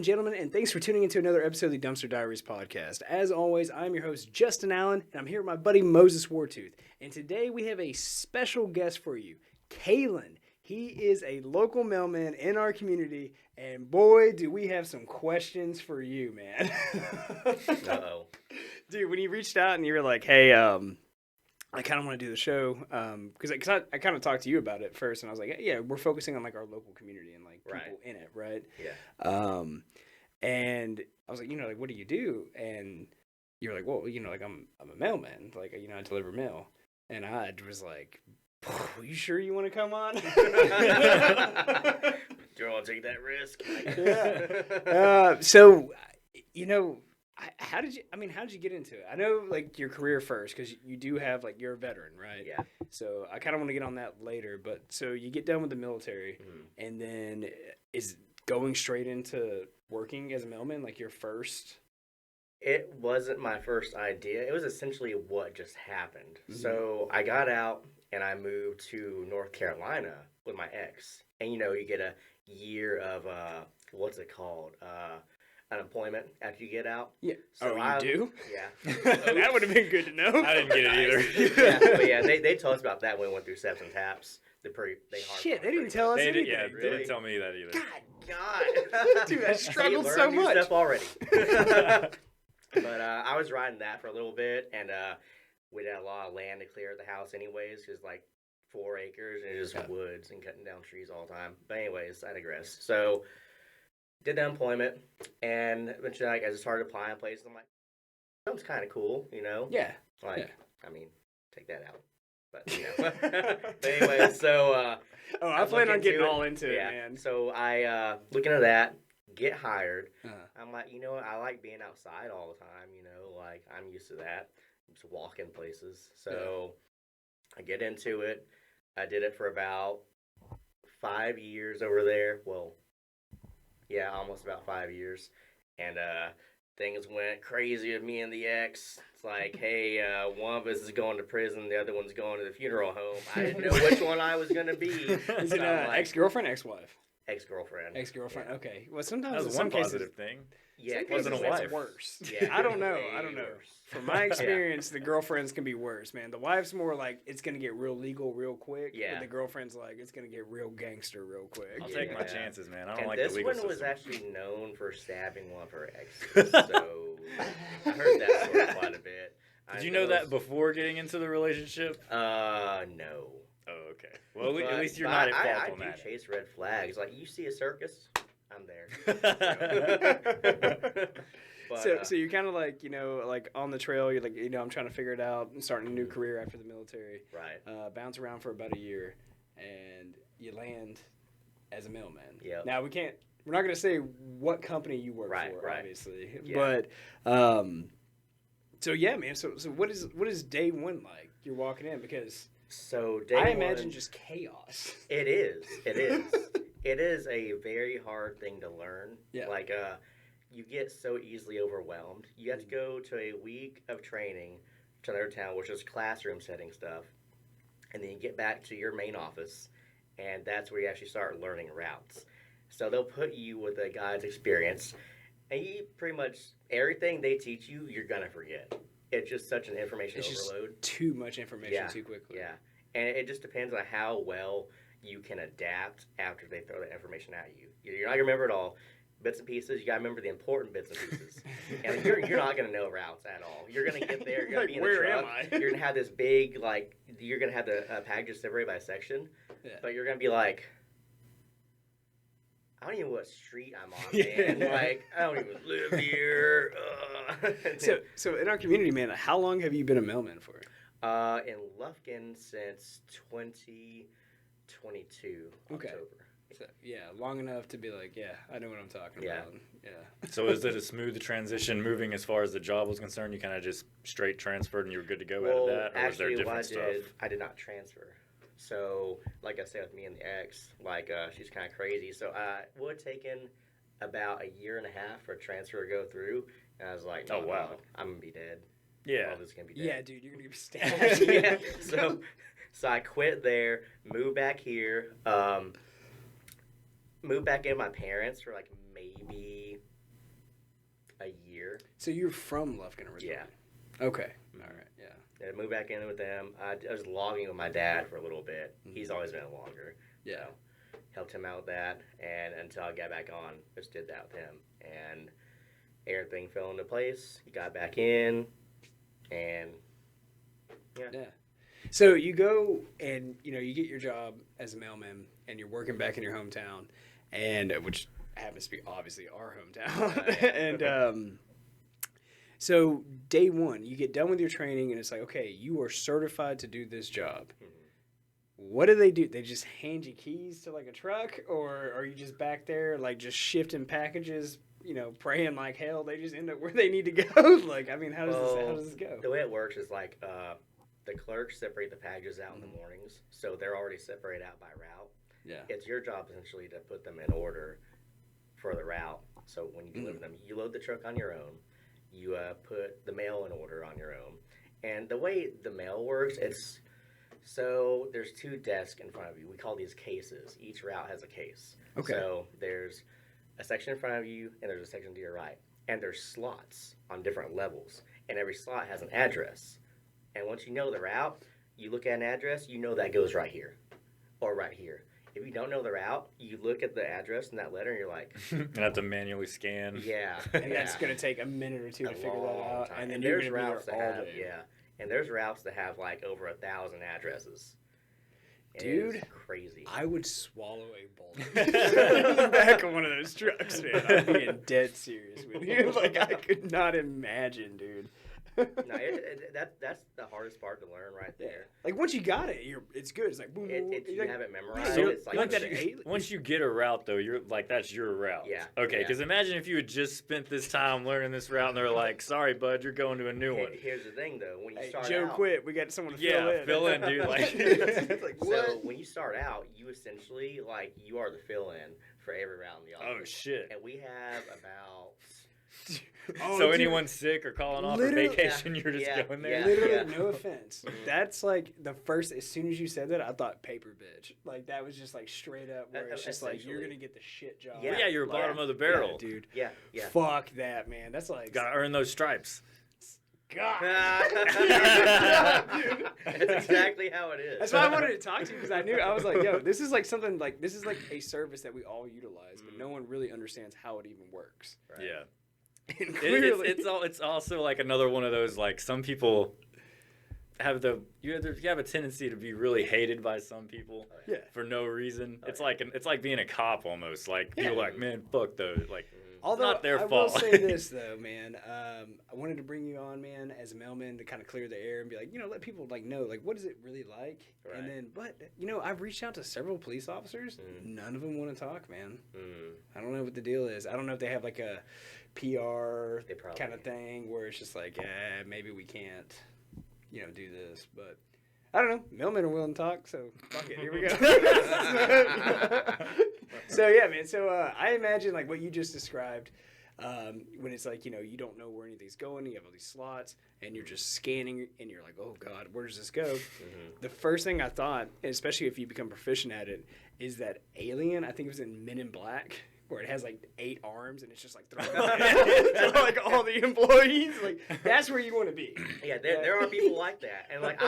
and gentlemen, and thanks for tuning into another episode of the Dumpster Diaries Podcast. As always, I'm your host, Justin Allen, and I'm here with my buddy, Moses Wartooth. And today we have a special guest for you, Caylon. He is a local mailman in our community, and boy, do we have some questions for you, man. Uh-oh. Dude, when you reached out and you were like, hey, I kind of want to do the show, because I kind of talked to you about it first, and I was like, yeah, we're focusing on, like, our local community and, like, people in it, right? Yeah. And I was like, like, what do you do? And you were like, well, like, I'm a mailman. Like, I deliver mail. And I was like, are you sure you want to come on? Do you want to take that risk? Yeah. So, how did you get into it? I know, like, your career first, because you do have, like, you're a veteran, right? Yeah. So I kind of want to get on that later. But so you get done with the military, and then is going straight into working as a mailman, like, your first? It wasn't my first idea. It was essentially what just happened. Mm-hmm. So I got out and I moved to North Carolina with my ex. And, you get a year of, what's it called? Unemployment after you get out. Yeah. So you do? Yeah. That would have been good to know. I didn't get it either. Yeah, they told us about that when we went through Steps and Taps. Shit, they didn't tell us anything. Yeah, really? they didn't tell me that either. God. Dude, I struggled so so new much. Stuff already. But I was riding that for a little bit, and we had a lot of land to clear at the house anyways, because, like, 4 acres, and it's just woods and cutting down trees all the time. But anyways, I digress. So, did the unemployment, and eventually, like, I just started applying places. I'm like, sounds kind of cool, Yeah. Like, I mean, take that out. But, but anyway, so... I plan on getting all into it, man. So I look into that, get hired. I'm like, I like being outside all the time, like, I'm used to that. Just walking places. So I get into it. I did it for about 5 years over there. Well, yeah, almost about 5 years. And things went crazy with me and the ex. It's like, hey, one of us is going to prison, the other one's going to the funeral home. I didn't know which one I was going to be. Is it ex-girlfriend, ex-wife? Ex-girlfriend. Ex-girlfriend, yeah. Okay. Well, sometimes that was in one some positive cases, thing. Yeah, it wasn't a wife. It's worse. Yeah, I don't know. Worse. From my experience, the girlfriends can be worse, man. The wife's more like, it's going to get real legal real quick. Yeah. But the girlfriend's like, it's going to get real gangster real quick. I'll take my chances, man. I don't like the this legal one was system. actually known for stabbing one of her exes, so I heard that story quite a bit. Did you know that before getting into the relationship? No. Oh, okay. Well, at least you're not at fault on that. I do chase red flags. Like, you see a circus, I'm there. But, so you're kind of like, like on the trail, you're like, I'm trying to figure it out and starting a new career after the military. Right. Bounce around for about a year, and you land as a mailman. Yep. Now, we're not going to say what company you work for, right. obviously. Yeah. But, so yeah, man. So what is day one like? You're walking in because I imagine just chaos. It is. It is a very hard thing to learn. Yeah. Like, you get so easily overwhelmed. You have to go to a week of training to another town, which is classroom setting stuff. And then you get back to your main office, and that's where you actually start learning routes. So they'll put you with a guy's experience, and you pretty much, everything they teach you, you're going to forget. It's just such an information overload. Just too much information too quickly. Yeah. And it just depends on how well you can adapt after they throw that information at you. You're not going to remember it all. Bits and pieces, you got to remember the important bits and pieces. And you're not going to know routes at all. You're going to get there, you're going to be in the truck. You're going to have this big, like, you're going to have the packages separated by section. Yeah. But you're going to be like, I don't even know what street I'm on, man. Like, I don't even live here. So in our community, man, how long have you been a mailman for? In Lufkin since 2022, October. So, yeah, long enough to be like, yeah, I know what I'm talking about. Yeah. So is it a smooth transition moving as far as the job was concerned? You kind of just straight transferred and you were good to go out of that? Or was there different stuff? I did not transfer. So, like I said with me and the ex, like, she's kind of crazy. So, it would have taken about a year and a half for a transfer to go through. And I was like, no, I'm going to be dead. Yeah. All this is going to be dead. Yeah, dude, you're going to be stabbed. Yeah. So I quit there, moved back here, moved back in with my parents for like maybe a year. So you're from Lufkin originally? Yeah. Okay. All right. Yeah. I moved back in with them. I was logging with my dad for a little bit. Mm-hmm. He's always been a logger. Yeah. So helped him out with that, and until I got back on, just did that with him, and everything fell into place. He got back in, and yeah. So you go and you get your job as a mailman, and you're working back in your hometown, and which happens to be obviously our hometown, and so day one, you get done with your training, and it's like, okay, you are certified to do this job. Mm-hmm. What do? They just hand you keys to like a truck, or are you just back there like just shifting packages, praying like hell they just end up where they need to go? Like, I mean, how does this go? The way it works is like the clerks separate the packages out in the mornings, so they're already separated out by route. Yeah. It's your job essentially to put them in order for the route. So when you deliver them, you load the truck on your own. You put the mail in order on your own. And the way the mail works, so there's 2 desks in front of you. We call these cases. Each route has a case. Okay. So there's a section in front of you, and there's a section to your right. And there's slots on different levels. And every slot has an address. And once you know the route, you look at an address, you know that goes right here or right here. If you don't know the route, you look at the address in that letter, and you're like... You have to manually scan. Yeah. And that's going to take a minute or two to figure that out. Time. And then there's you're going to be there all day. Yeah. And there's routes that have like over 1,000 addresses. And dude, it's crazy. I would swallow a boulder in the back of one of those trucks, man. I'm being dead serious with you. Like, I could not imagine, dude. No, that's the hardest part to learn right there. Like, once you got it, it's good. It's like, boom, boom. You have it memorized. So it's like once you get a route, though, you're like, that's your route. Yeah. Okay, because imagine if you had just spent this time learning this route, and they're like, sorry, bud, you're going to a new one. Here's the thing, though. When you start Joe out... quit. We got someone to fill in, dude. Like, it's like, what? So, when you start out, you essentially, like, you are the fill-in for every route in the office. Oh, shit. And we have about... so anyone's sick or calling off for vacation, you're just going there? Literally, no offense. That's like the first, as soon as you said that, I thought paper bitch. Like, that was just like straight up where it's just like, you're going to get the shit job. Yeah, you're bottom of the barrel. Yeah, dude. Yeah. Fuck that, man. That's like... Gotta earn those stripes. God. That's exactly how it is. That's why I wanted to talk to you, because I was like, yo, this is like something like, this is like a service that we all utilize, but no one really understands how it even works. Right. Yeah. And clearly, it's also like another one of those, like, some people have you have a tendency to be really hated by some people for no reason. It's like being a cop almost. Like, people are like, man, fuck those. Like, although not their I fault. will say this though, man. I wanted to bring you on, man, as a mailman to kind of clear the air and be like, let people like know, like, what is it really like? Right. And then, but I've reached out to several police officers. None of them want to talk, man. I don't know what the deal is. I don't know if they have like a PR kind of thing where it's just like, maybe we can't, do this, but I don't know. Mailmen are willing to talk, so fuck it. Here we go. So yeah, man. So I imagine like what you just described, when it's like, you don't know where anything's going. You have all these slots, and you're just scanning, and you're like, oh god, where does this go? The first thing I thought, and especially if you become proficient at it, is that Alien. I think it was in Men in Black, where it has like 8 arms and it's just like throwing to like all the employees. Like, that's where you want to be. Yeah, there are people like that, and like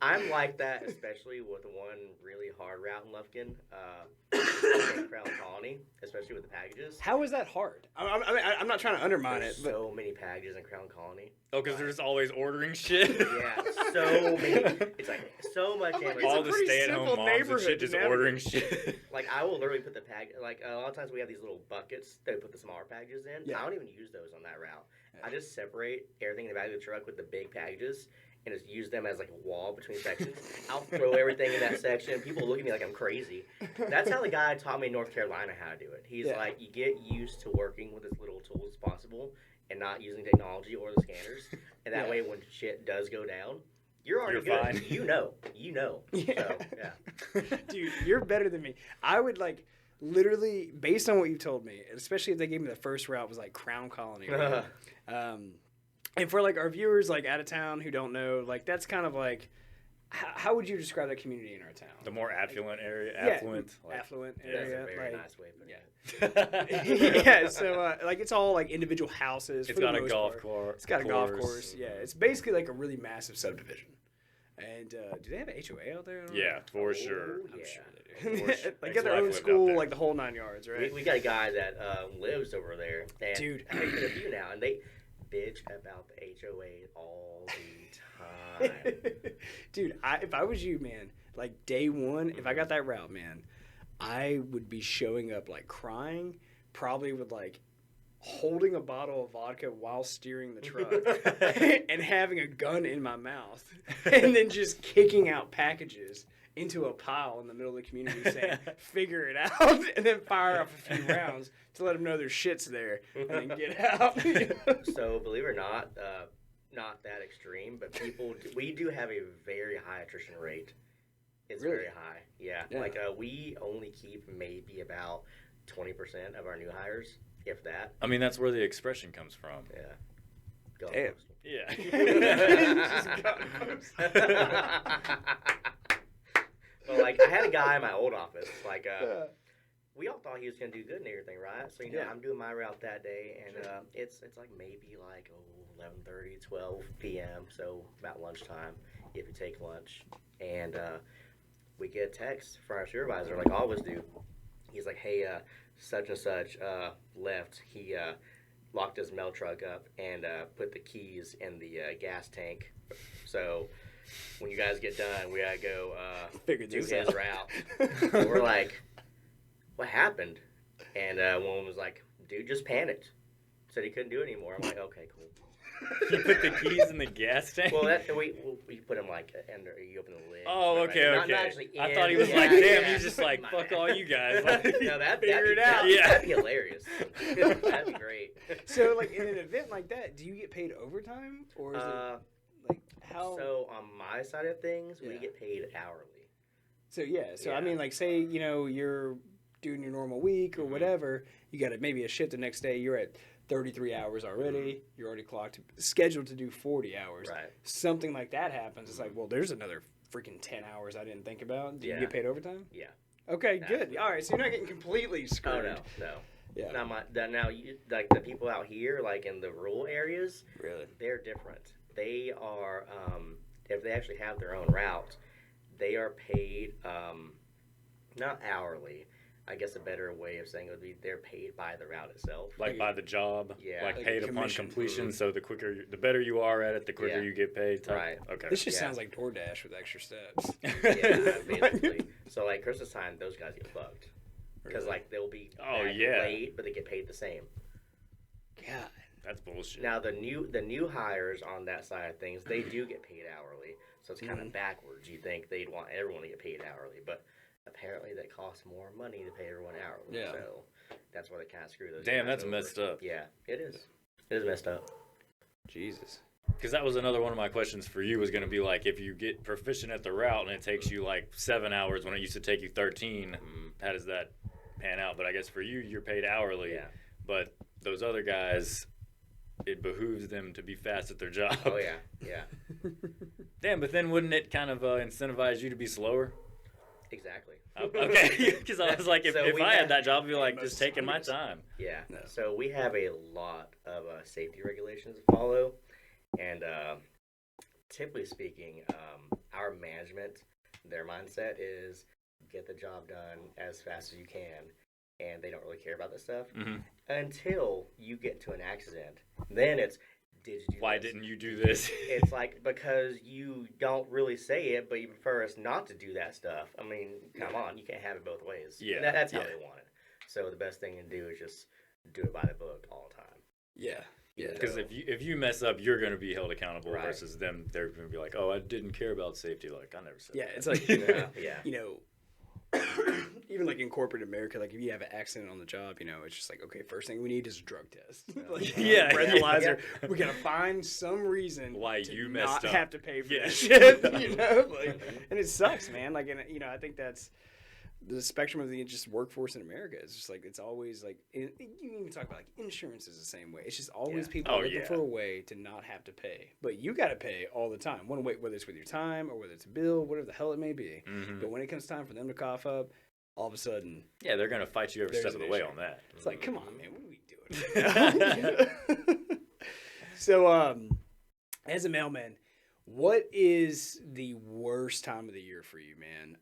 I'm like that, especially with one really hard route in Lufkin, Crown Colony, especially with the packages. How is that hard? I'm not trying to undermine There's it, but so many packages in Crown Colony. Oh, because they're just always ordering shit? Yeah, so many. It's like so much. Like, all the stay-at-home moms and shit just ordering shit. Like, I will literally put the pack. Like, a lot of times we have these little buckets that we put the smaller packages in. Yeah. I don't even use those on that route. Yeah. I just separate everything in the back of the truck with the big packages and just use them as like a wall between sections. I'll throw everything in that section. People look at me like I'm crazy. That's how the guy taught me in North Carolina how to do it. He's like, you get used to working with as little tools as possible and not using technology or the scanners. And that way, when shit does go down, you're already good. Fine. You know. Yeah. So, yeah. Dude, you're better than me. I would like literally, based on what you told me, especially if they gave me the first route was like Crown Colony. Right? And for like our viewers like out of town who don't know, like that's kind of like how would you describe that community in our town? The more affluent area, affluent area. That's a very like, nice way of putting it. Yeah, so like it's all like individual houses. It's got a golf course. It's got a golf course. Yeah, it's basically like a really massive subdivision. And do they have an HOA out there? Yeah, for sure. I'm sure they do. They got Ex-wife their own lived out school, there. like the whole 9 yards, right? We got a guy that lives over there. And Dude. I met a few now, and they bitch about the HOA all the time. Dude, if I was you, man, like day one, if I got that route, man, I would be showing up like crying, probably with like holding a bottle of vodka while steering the truck and having a gun in my mouth and then just kicking out packages into a pile in the middle of the community saying, figure it out, and then fire off a few rounds to let them know there's shit's there and then get out. So, believe it or not that extreme, but we do have a very high attrition rate. It's Really? very high. Yeah. Like, we only keep maybe about 20% of our new hires, if that. I mean, that's where the expression comes from. Yeah. Go Damn. Yeah. Well, like, I had a guy in my old office, like, we all thought he was going to do good and everything, right? So, I'm doing my route that day, and it's like maybe like 11:30, 12 p.m., so about lunchtime, if you take lunch. And we get a text from our supervisor, like I always do. He's like, hey, such and such left. He locked his mail truck up and put the keys in the gas tank. So when you guys get done, we gotta go do his route. And we're like, what happened? And one was like, dude just panicked. Said he couldn't do it anymore. I'm like, okay, cool. You put the keys in the gas tank? Well, we put them like under. You open the lid. Oh, okay, right? okay. Not actually I in, thought he was yeah, like, damn, yeah. he's just like, fuck all you guys. Like, No, that'd figure it out. That'd be hilarious. That'd be great. So, like, in an event like that, do you get paid overtime? Or is it, like, how? So, on my side of things, we Yeah. get paid hourly. So, I Yeah. mean, like, say, you're doing your normal week or whatever, you got maybe a shift the next day, you're at 33 hours already, you're already scheduled to do 40 hours. Right. Something like that happens, it's like, well, there's another freaking 10 hours I didn't think about. Do you Yeah. get paid overtime? Yeah. Okay, good. Absolutely. All right, so you're not getting completely screwed. Oh, no. Yeah. Now, like, the people out here, like, in the rural areas, Really? they're different. They are, if they actually have their own route, they are paid, not hourly. I guess a better way of saying it would be they're paid by the route itself. like by the job, Yeah. like Like paid upon commission. completion. So the better you are at it, the quicker Yeah. you get paid. Type. Right. Okay. This just Yeah. sounds like DoorDash with extra steps. Yeah, basically. So, like, Christmas time, those guys get fucked. Because, Really? like, they'll be Oh, back yeah. late, but they get paid the same. God. That's bullshit. Now, the new hires on that side of things, they do get paid hourly. So it's kind of backwards. You think they'd want everyone to get paid hourly, but apparently that costs more money to pay everyone hourly. Yeah. So that's why they kind of screw those Damn, guys that's over. messed up. Yeah, it is. It is messed up. Jesus. Because that was another one of my questions for you was going to be like, if you get proficient at the route and it takes you like 7 hours when it used to take you 13, how does that pan out? But I guess for you, you're paid hourly. Yeah. But those other guys, it behooves them to be fast at their job. Oh, yeah. Yeah. Damn, but then wouldn't it kind of incentivize you to be slower? Exactly. Okay, because I was like, if So we I have- had that job, I'd be like, just taking my time. Yeah. No. So we have a lot of safety regulations to follow, and typically speaking, our management, their mindset is get the job done as fast as you can, and they don't really care about this stuff until you get to an accident. Then it's, did you do Why this? didn't you do this? It's like, because you don't really say it, but you prefer us not to do that stuff. I mean, come on, you can't have it both ways. Yeah, And that's how yeah. they want it. So the best thing to do is just do it by the book all the time. Yeah. Yeah. Because if you mess up, you're going to be held accountable Right. versus them. They're going to be like, oh, I didn't care about safety. Like, I never said Yeah, that. it's like, Yeah. even like in corporate America, like if you have an accident on the job, it's just like, okay, first thing we need is a drug test. Like, Yeah. breathalyzer. We gotta find some reason Why to you not messed up. have to pay for Yeah. this shit, like, and it sucks, man. Like, and I think that's the spectrum of the just workforce in America. It's just like, it's always like, you can even talk about like insurance is the same way. It's just always people looking for a way to not have to pay. But you got to pay all the time. One way, whether it's with your time or whether it's a bill, whatever the hell it may be. Mm-hmm. But when it comes time for them to cough up, all of a sudden. Yeah, they're going to fight you every step of the way on that. It's like, come on, man, what are we doing? So, as a mailman, what is the worst time of the year for you, man?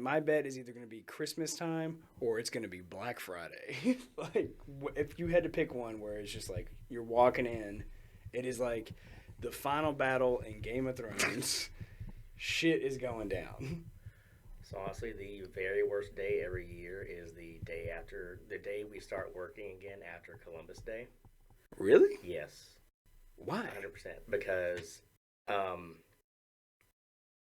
My bet is either going to be Christmas time or it's going to be Black Friday. Like, if you had to pick one where it's just like you're walking in, it is like the final battle in Game of Thrones. Shit is going down. So honestly, the very worst day every year is the day we start working again after Columbus Day. Really? Yes. Why? 100%. Because a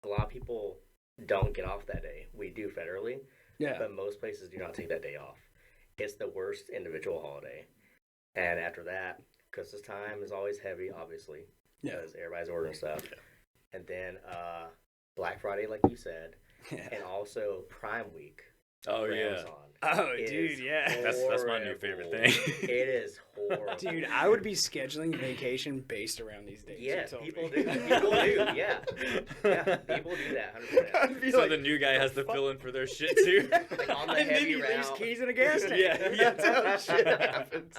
lot of people don't get off that day. We do federally, but most places do not take that day off. It's the worst individual holiday. And after that, Christmas time is always heavy, obviously, because everybody's ordering stuff. Yeah. And then Black Friday, like you said, and also Prime Week. Oh, Amazon. Oh, dude, yeah. That's my new favorite thing. It is horrible. Dude, I would be scheduling vacation based around these days. Yes, people do. People do, yeah. Yeah, people do that, 100%. So like, the new guy has to fill in for their shit, too? Like on the heavy route. Leaves keys in a gas tank. That's how shit happens.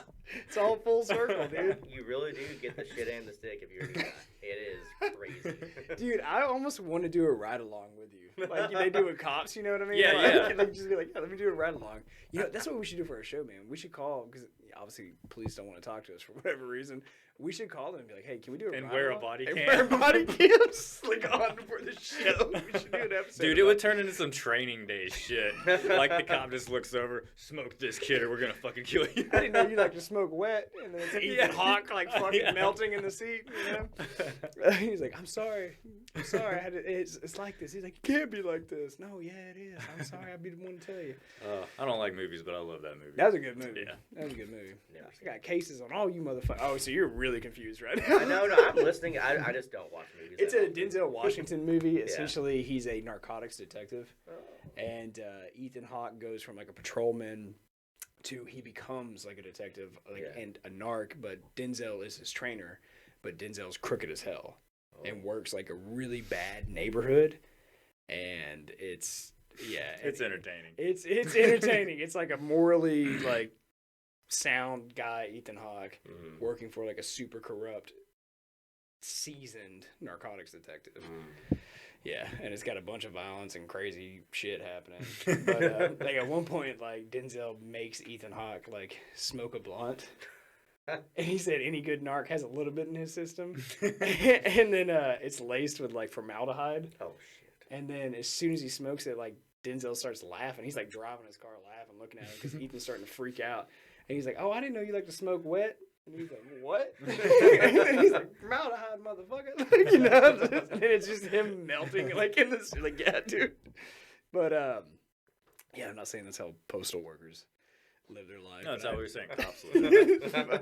It's all full circle, dude. You really do get the shit and the stick if you're doing that. It is crazy. Dude, I almost want to do a ride-along with you. Like they do with cops, you know what I mean? Yeah, like, like, just be like, let me do a ride-along. You know, that's what we should do for our show, man. We should call, because obviously police don't want to talk to us for whatever reason. We should call them and be like, hey, can we do a ride-along? And wear a body cam. And wear body cams, like, on for the show. We should do an episode. Dude, it would turn into some training day shit. Like the cop just looks over, smoke this kid or we're going to fucking kill you. I didn't know you like to smoke wet. And then it's Ethan Hawke, like, fucking melting in the seat, you know? He's like, I'm sorry. It's like this. He's like, it can't be like this. No, yeah, it is. I'm sorry. I'd be the one to tell you. I don't like movies, but I love that movie. That was a good movie. Yeah. That was a good movie. I got cases on all you motherfuckers. Oh, so you're really confused right now. No, I'm listening. I just don't watch movies. It's a Denzel Washington movie. Essentially, he's a narcotics detective. And Ethan Hawke goes from like a patrolman to he becomes like a detective and a narc, but Denzel is his trainer. But Denzel's crooked as hell and works like a really bad neighborhood. And it's entertaining. It's entertaining. It's like a morally like sound guy, Ethan Hawke, working for like a super corrupt, seasoned narcotics detective. Yeah, and it's got a bunch of violence and crazy shit happening. But like at one point, like Denzel makes Ethan Hawke like smoke a blunt. And he said any good narc has a little bit in his system. And then it's laced with like formaldehyde. Oh shit. And then as soon as he smokes it, like Denzel starts laughing. He's like driving his car laughing, looking at him because Ethan's starting to freak out. And he's like, oh, I didn't know you like to smoke wet. And he's like, what? And he's like, formaldehyde, motherfucker. Like, you know, and it's just him melting like in this, like, yeah, dude. But, yeah, I'm not saying that's how postal workers live their life. No, that's how we were saying cops live.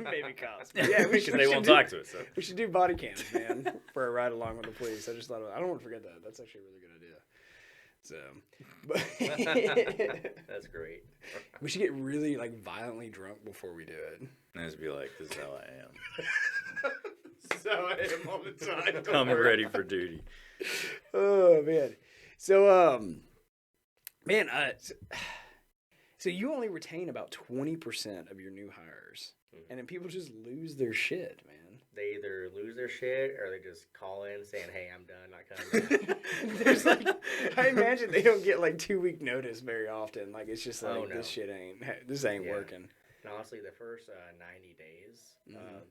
Maybe cops. But yeah, because they won't talk to us. So. We should do body cams, man, for a ride along with the police. I just thought I don't want to forget that. That's actually a really good idea. So, but that's great. We should get really like violently drunk before we do it. And just be like, "This is how I am." This is how I am all the time. I'm ready for duty. Oh man. So man, so you only retain about 20% of your new hires, and then people just lose their shit, man. They either lose their shit or they just call in saying, hey, I'm done, not coming back. There's like, I imagine they don't get like 2-week notice very often. Like, it's just like, this shit ain't working. And honestly, the first 90 days,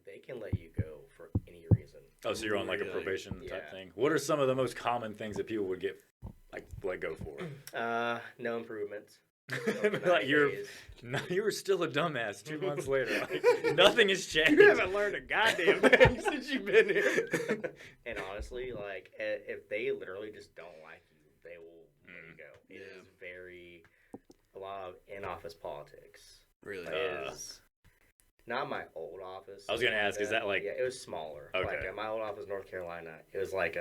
they can let you go for any reason. Oh, so you're on like a probation type thing? What are some of the most common things that people would get like let go for? No improvements. Like you were still a dumbass 2 months later. Like, nothing has changed. You haven't learned a goddamn thing since you've been here. And honestly, like if they literally just don't like you, they will let you go. It is a lot of in-office politics. Really is. Not my old office. I was gonna ask, is that like? Yeah, it was smaller. Okay. Like my old office, North Carolina, it was like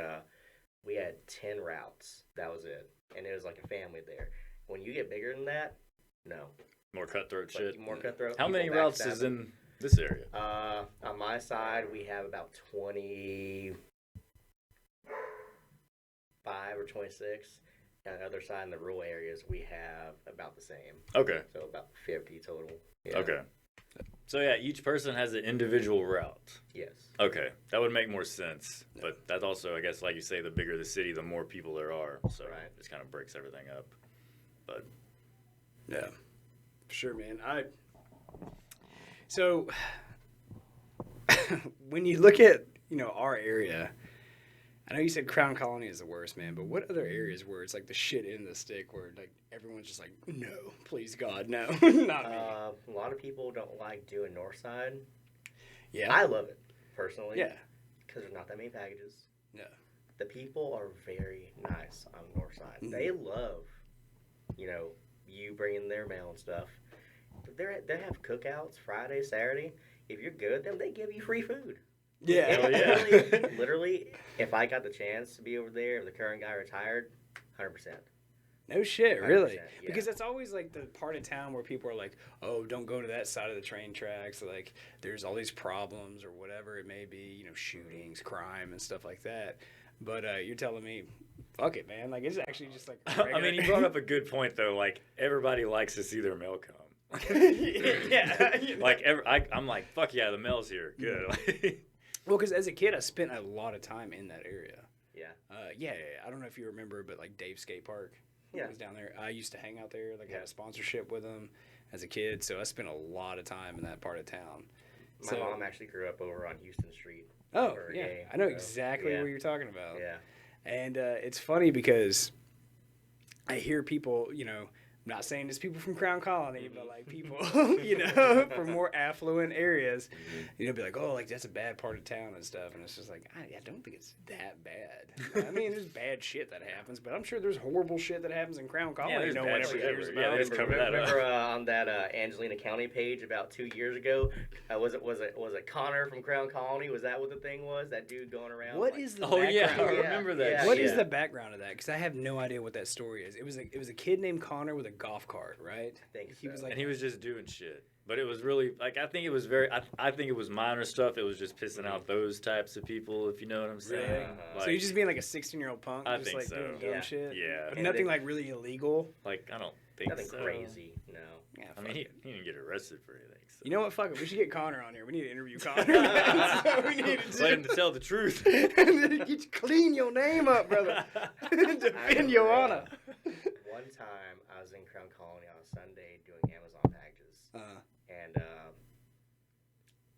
we had 10 routes. That was it, and it was like a family there. When you get bigger than that, no. More cutthroat shit. More cutthroat. How many routes is in this area? On my side, we have about 25 or 26. On the other side, in the rural areas, we have about the same. Okay. So about 50 total. Yeah. Okay. So yeah, each person has an individual route. Yes. Okay, that would make more sense. But that also, I guess, like you say, the bigger the city, the more people there are. So it just kind of breaks everything up. But yeah, for sure, man. So when you look at our area, I know you said Crown Colony is the worst, man. But what other areas where it's like the shit in the stick, where like everyone's just like, no, please God, no, not me. A lot of people don't like doing North Side. Yeah, I love it personally. Yeah, because there's not that many packages. Yeah, the people are very nice on the North Side. Mm-hmm. They love, you bringing their mail and stuff. They have cookouts Friday, Saturday. If you're good with them, they give you free food. Yeah. Literally, if I got the chance to be over there, if the current guy retired, 100%. No shit, really? Yeah. Because that's always like the part of town where people are like, oh, don't go to that side of the train tracks. Like, there's all these problems or whatever it may be, shootings, crime, and stuff like that. But you're telling me, fuck it, man. Like, it's actually just like. I mean, you brought up a good point, though. Like, everybody likes to see their mail come. Yeah. Like, I'm like, fuck yeah, the mail's here. Good. Well, because as a kid, I spent a lot of time in that area. Yeah. Yeah. I don't know if you remember, but like Dave's Skate Park. Yeah. Was down there. I used to hang out there. Like, I had a sponsorship with them as a kid. So I spent a lot of time in that part of town. My mom actually grew up over on Houston Street. Oh, yeah. I know exactly what you're talking about. Yeah. And it's funny because I hear people, I'm not saying it's people from Crown Colony, but like people, from more affluent areas, be like, oh, like that's a bad part of town and stuff. And it's just like, I don't think it's that bad. I mean, there's bad shit that happens, but I'm sure there's horrible shit that happens in Crown Colony. No one ever hears about. Remember on that Angelina County page about 2 years ago? Was it Connor from Crown Colony? Was that what the thing was? That dude going around? What is the background? Yeah, I remember that. Yeah, what is the background of that? Because I have no idea what that story is. It was a kid named Connor with a golf cart, right? And he was just doing shit. But it was really like I think it was minor stuff. It was just pissing out those types of people, if you know what I'm saying. Really? Like, so you're just being like a 16-year-old punk, I just think like so. doing dumb shit. Yeah. But nothing like really illegal. Like I don't think nothing so. crazy. No. Yeah, I mean, he didn't get arrested for anything. So. You know what? Fuck it. We should get Connor on here. We need to interview Connor. So we need to let him tell the truth. Get clean your name up, brother. Defend your honor. One time I was in Crown Colony on a Sunday doing Amazon packages, and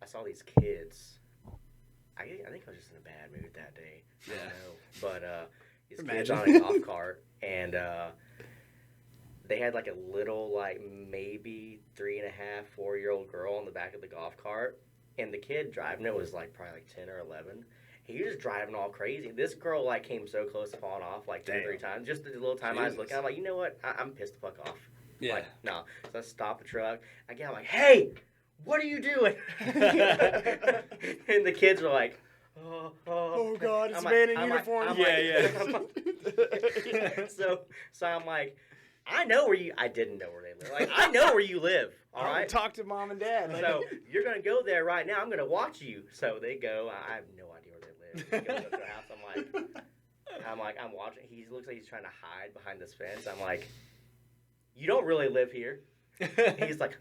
I saw these kids. I think I was just in a bad mood that day. Yeah. I don't know. But these kids on a golf cart, and they had like a little, like maybe 3.5, 4-year-old girl in the back of the golf cart, and the kid driving it was like probably like 10 or 11. He was just driving all crazy. This girl like came so close to falling off like 2 or 3 times. Just the little time I was looking, I'm like, you know what? I'm pissed the fuck off. Yeah. Like, no. So I stopped the truck. Again, I'm like, hey, what are you doing? And the kids were like, oh God, it's I'm a man like, in uniform. So I'm like, I didn't know where they live. Like, I know where you live. All right. Talk to mom and dad. So you're gonna go there right now. I'm gonna watch you. So they go. I have no idea where they live. They go to their house. I'm watching. He looks like he's trying to hide behind this fence. I'm like, you don't really live here. He's like,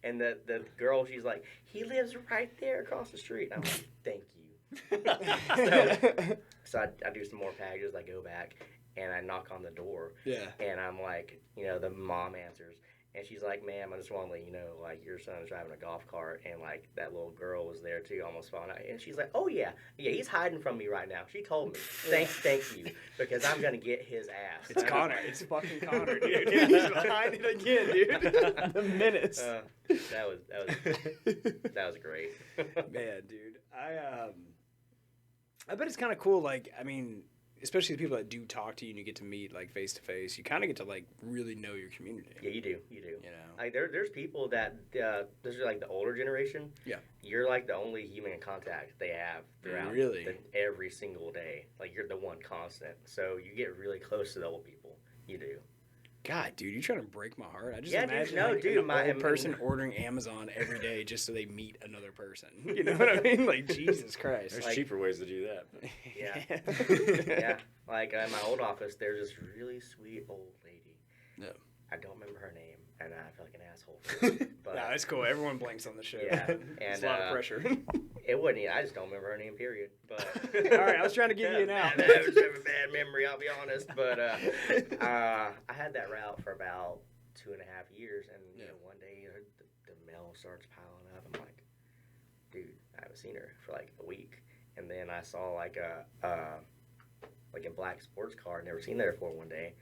and the girl, she's like, he lives right there across the street. I'm like, thank you. So I do some more packages. I go back and I knock on the door. Yeah. And I'm like, the mom answers. And she's like, ma'am, I just want to let you know, like, your son is driving a golf cart, and, like, that little girl was there, too, almost falling out. And she's like, oh, yeah, he's hiding from me right now. She told me, thank you, because I'm going to get his ass. It's Connor. It's fucking Connor, dude. He's behind it again, dude. The menace. That was great. Man, dude. I bet it's kind of cool, like, I mean, especially the people that do talk to you and you get to meet, like, face to face, you kind of get to, like, really know your community. Yeah, you do. You know? Like, there's people that, this is, like, the older generation. Yeah. You're, like, the only human in contact they have throughout every single day. Like, you're the one constant. So you get really close to the old people. You do. God, dude, you're trying to break my heart. I just Yeah, imagine an old person ordering Amazon every day just so they meet another person. You know what I mean? Like, Jesus Christ. There's cheaper ways to do that. But. Yeah. Yeah. Like, in my old office, there's this really sweet old lady. Yeah. I don't remember her name, and I feel like an asshole for it. But, no, it's cool. Everyone blinks on the show. Yeah. And, it's a lot of pressure. It wouldn't. I just don't remember her name, period. But all right, I was trying to give you an out. That was a bad memory, I'll be honest. But I had that route for about 2.5 years, and you know, one day the mail starts piling up. I'm like, dude, I haven't seen her for like a week, and then I saw like a black sports car, never seen her before one day.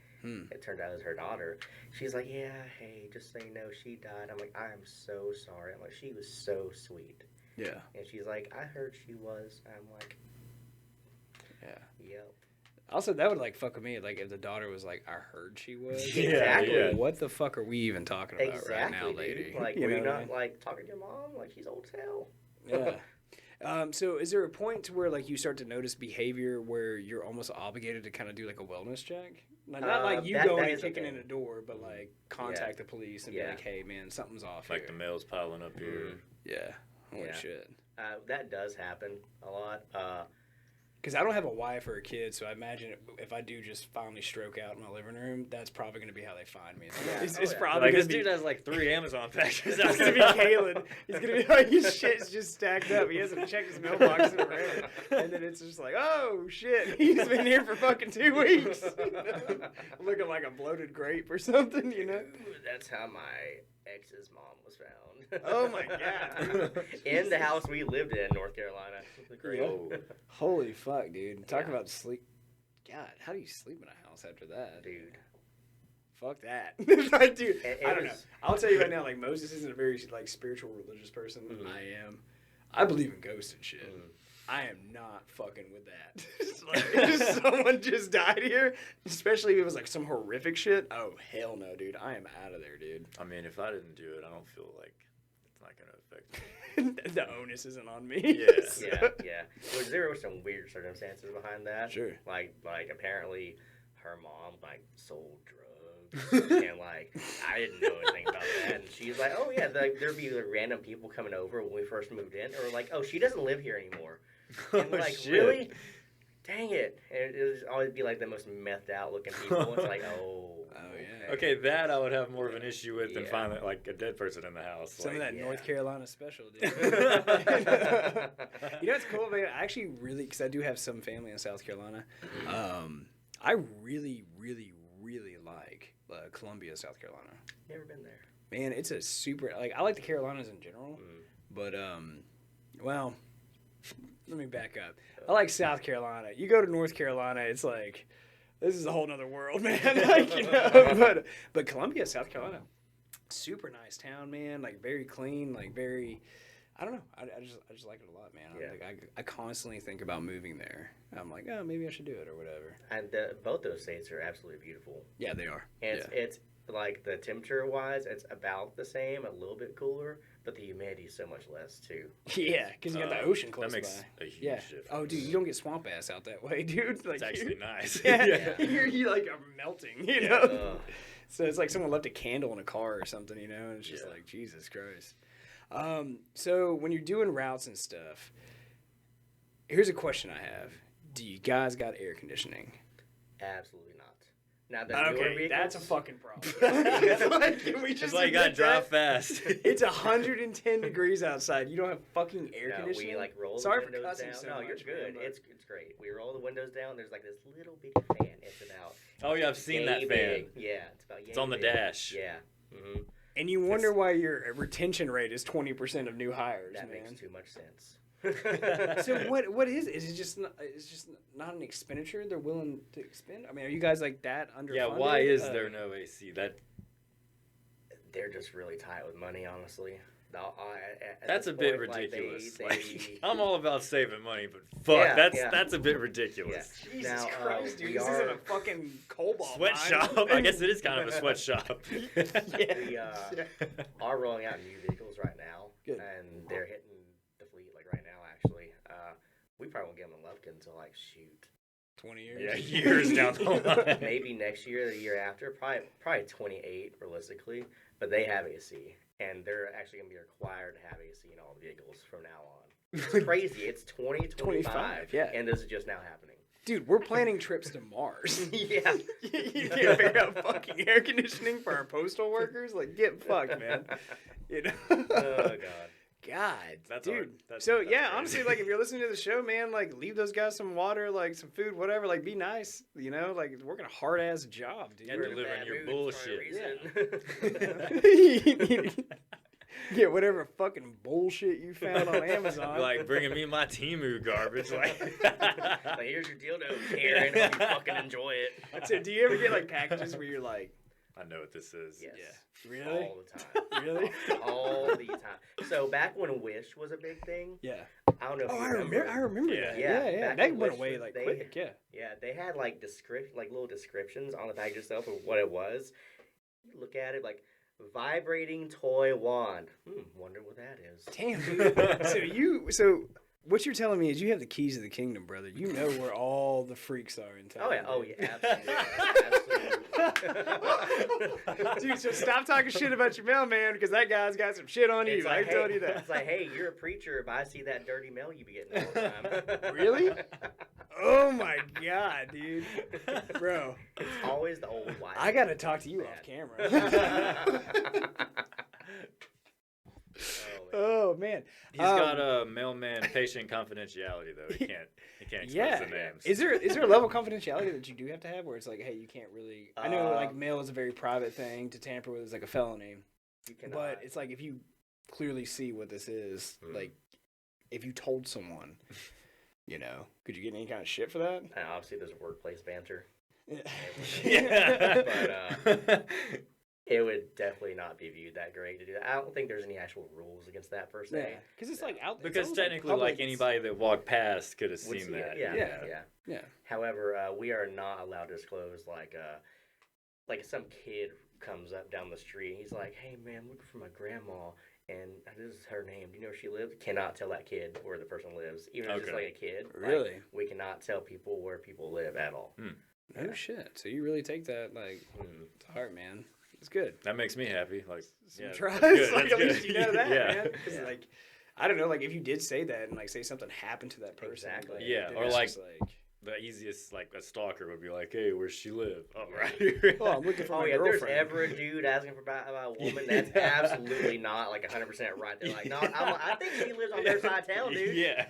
It turned out it was her daughter. She's like, yeah, hey, just so you know, she died. I'm like, I am so sorry. I'm like, she was so sweet. Yeah. And she's like, I heard she was. I'm like, yeah. Yep. Also, that would like fuck with me. Like if the daughter was like, I heard she was. Exactly. Yeah. What the fuck are we even talking about right now, lady? Dude. Like, were you not like talking to your mom? Like she's old as hell. Yeah. So is there a point to where like you start to notice behavior where you're almost obligated to kind of do like a wellness check? Not like you going and kicking in a door, but like contact the police and be like, hey man, something's off like here. the mail's piling up here. Yeah. Holy shit. That does happen a lot. Because I don't have a wife or a kid, so I imagine if I do just finally stroke out in my living room, that's probably going to be how they find me. It's probably like this dude has like 3 Amazon packages. It's going to be Caylon. He's going to be like, his shit's just stacked up. He hasn't checked his mailbox in forever. And then it's just like, oh, shit. He's been here for fucking 2 weeks. Looking like a bloated grape or something, you know? That's how my ex's mom was found. Oh, my God. In the house we lived in North Carolina. Yeah. Holy fuck, dude. Talk about sleep. God, how do you sleep in a house after that? Dude. Fuck that. Like, dude, I don't know. I'll tell you right now, like, Moses isn't a very, like, spiritual religious person. Mm-hmm. I am. I believe in ghosts and shit. Mm-hmm. I am not fucking with that. Like, if someone just died here, especially if it was, like, some horrific shit, oh, hell no, dude. I am out of there, dude. I mean, if I didn't do it, I don't feel like it's not going to affect me. The onus isn't on me. Yeah. Yeah. Well, there were some weird circumstances behind that. Sure. Like apparently her mom like sold drugs and like I didn't know anything about that. And she's like, oh yeah, there'd be like, random people coming over when we first moved in, or like, oh, she doesn't live here anymore. And we're like, really? Dang it! And it would always be like the most methed out looking people. It's like, oh yeah. Okay, that I would have more of an issue with than finding like a dead person in the house. Some of that North Carolina special, dude. You know what's cool, man? I actually really, because I do have some family in South Carolina. I really, really, really like Columbia, South Carolina. Never been there. Man, it's a super like I like the Carolinas in general, but well, let me back up. I like South Carolina. You go to North Carolina, it's like this is a whole nother world, man. Like, you know, but Columbia, South Carolina, super nice town, man. Like very clean, like very. I don't know. I just like it a lot, man. Yeah. Like I constantly think about moving there. I'm like, oh, maybe I should do it or whatever. And both those states are absolutely beautiful. Yeah, they are. And it's like the temperature wise, it's about the same, a little bit cooler, but the humidity is so much less too. Yeah, because you got the ocean close by. That makes a huge difference. Oh, dude, you don't get swamp ass out that way, dude. Like, it's actually nice. Yeah. You like are melting, you know. So it's like someone left a candle in a car or something, you know. And it's just like Jesus Christ. So when you're doing routes and stuff, here's a question I have: do you guys got air conditioning? Absolutely not. Now that's a fucking problem. It's like you gotta drive fast. It's 110 degrees outside. You don't have fucking air conditioning. We like roll the windows down. No, you're good. It's great. We roll the windows down. There's like this little bitty fan. It's about. Oh yeah, I've seen that fan. Big. Yeah, it's about. It's on the dash. Yeah. Mm-hmm. And you wonder why your retention rate is 20% of new hires. That makes too much sense. So what is it? Is it just not an expenditure they're willing to expend? I mean, are you guys like that underfunded? Yeah, why is there no AC? They're just really tight with money, honestly. That's a bit ridiculous. I'm all about saving money, but fuck, that's a bit ridiculous. Yeah. Jesus Christ, dude, this isn't a fucking cobalt sweatshop. I guess it is kind of a sweatshop. We are rolling out new vehicles right now, and they're hitting the fleet like right now. Actually, we probably won't get them in Lufkin until 20 20 years. Yeah, years down the line. Maybe next year, the year after, probably 28 realistically. But they have AC, and they're actually going to be required to have AC in all vehicles from now on. It's crazy. It's 2025, yeah. And this is just now happening. Dude, we're planning trips to Mars. Yeah. You can't figure out fucking air conditioning for our postal workers? Like, get fucked, man. You know? Oh, God. God, That's dude. hard. That's yeah, crazy. honestly, like, if you're listening to the show, man, like, leave those guys some water, like, some food, whatever. Like, be nice, you know? Like, working a hard-ass job, dude. And We're in delivering bad your moods for a bullshit. reason. Get whatever fucking bullshit you found on Amazon. Like bringing me my Temu garbage. Like, Like, here's your dildo, Karen. Hope you fucking enjoy it. So, do you ever get, like, packages where you're like, I know what this is. Yes. yeah, really? All the time. Really? All the time. So back when Wish was a big thing, Yeah. I don't know if Oh, you I remember. remember Yeah. that. Yeah, Yeah. back That when went Wish away, was- like, they- quick, yeah. Yeah, they had like little descriptions on the package itself of what it was. You look at it like vibrating toy wand. Wonder what that is. Damn, dude. So what you're telling me is you have the keys to the kingdom, brother. You know where all the freaks are in town. Oh yeah, oh dude. yeah, absolutely. Dude, so stop talking shit about your mailman because that guy's got some shit on you. It's I like, can tell you that. It's like, hey, you're a preacher, but I see that dirty mail you be getting all the time. Really? Oh my god, dude. Bro. It's always the old wife. I gotta talk to you off camera. Oh man. He's got a mailman patient confidentiality though. He can't express the names. Is there a level of confidentiality that you do have to have where it's like, hey, you can't really I know like mail is a very private thing. To tamper with is like a felony. You cannot. But it's like if you clearly see what this is, like if you told someone, you know, could you get any kind of shit for that? And obviously, there's workplace banter. Yeah. But it would definitely not be viewed that great to do that. I don't think there's any actual rules against that per se. Yeah, because it's like out. Because it's technically, public, like anybody that walked past could have Would seen see it, that. Yeah. However, we are not allowed to disclose like some kid comes up down the street and he's like, "Hey man, I'm looking for my grandma, and this is her name. Do you know where she lives?" Cannot tell that kid where the person lives, even if it's just like a kid. Really? Like, we cannot tell people where people live at all. No shit. So you really take that like to heart, man. It's good. That makes me happy. Like, Some yeah, trust. that's good, Like that's at least good. you know that, Yeah. man. 'Cause, like, I don't know, like if you did say that and like say something happened to that person, Exactly. like, Yeah, then or it's like- just The easiest, like a stalker would be like, "Hey, where's she live?" Oh, right here. oh, I'm looking for Oh my yeah, if there's girlfriend. ever a dude asking for about a woman, that's absolutely not like 100% right. They're like, no, I think she lives on their side of town, dude. Yeah,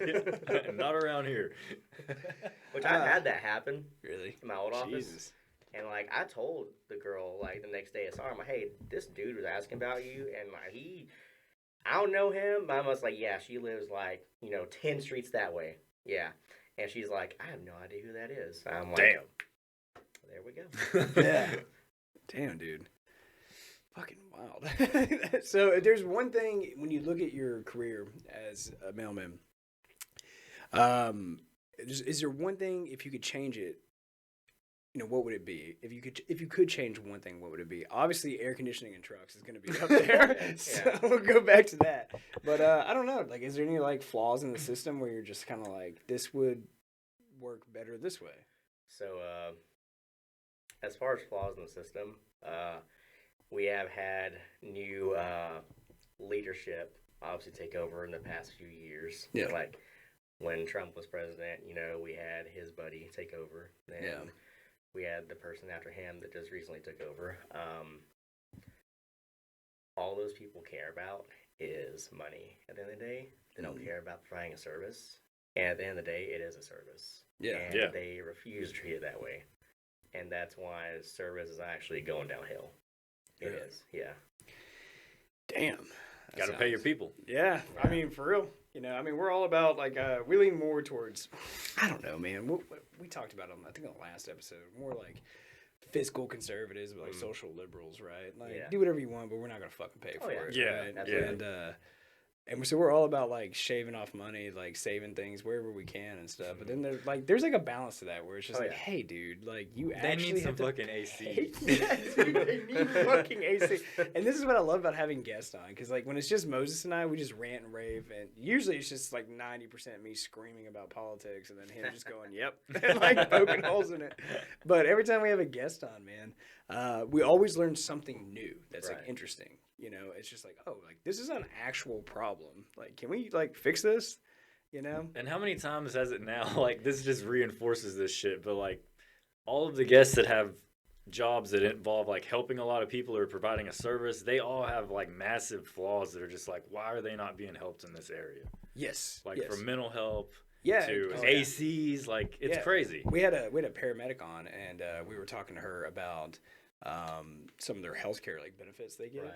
not around here. Which I've had that happen Really? in my old office. Jesus. And like I told the girl like the next day I saw her, I'm like, hey, this dude was asking about you, and like I don't know him, but I was like, yeah, she lives like 10 streets that way, yeah. And she's like, I have no idea who that is. I'm like, Damn. there we go. Yeah. Damn, dude. Fucking wild. So there's one thing when you look at your career as a mailman. Is there one thing if you could change it? What would it be? If you could change one thing, what would it be? Obviously, air conditioning in trucks is going to be up there, Yeah. so we'll go back to that. But I don't know. Like, is there any like flaws in the system where you're just kind of like, this would work better this way? So, as far as flaws in the system, we have had new leadership obviously take over in the past few years. Yeah. Like when Trump was president, we had his buddy take over. And we had the person after him that just recently took over. All those people care about is money. At the end of the day, they don't care about providing a service. And at the end of the day, it is a service. Yeah. And they refuse to treat it that way. And that's why service is actually going downhill. It Really? is, yeah. Damn. Got to pay your people. Yeah, I mean, for real. We're all about, like, we lean more towards, I don't know, man. We talked about it, I think, on the last episode. More like fiscal conservatives, but like social liberals, right? Like, do whatever you want, but we're not going to fucking pay for it. Yeah, right? absolutely. And And so we're all about like shaving off money, like saving things wherever we can and stuff. But then there's like a balance to that where it's just hey, dude, like you actually need some have to fucking AC. Yeah, dude, they need fucking AC. And this is what I love about having guests on, because like when it's just Moses and I, we just rant and rave, and usually it's just like 90% me screaming about politics, and then him just going, "Yep," and like poking holes in it. But every time we have a guest on, man, we always learn something new that's like interesting. You know, it's just like, oh, like this is an actual problem. Like, can we like fix this? You know? And how many times has it now? Like, this just reinforces this shit. But like, all of the guests that have jobs that involve like helping a lot of people or providing a service, they all have like massive flaws that are just like, why are they not being helped in this area? Yes. Like from mental help to ACs, like it's crazy. We had a paramedic on, and we were talking to her about some of their healthcare like benefits they get. Right.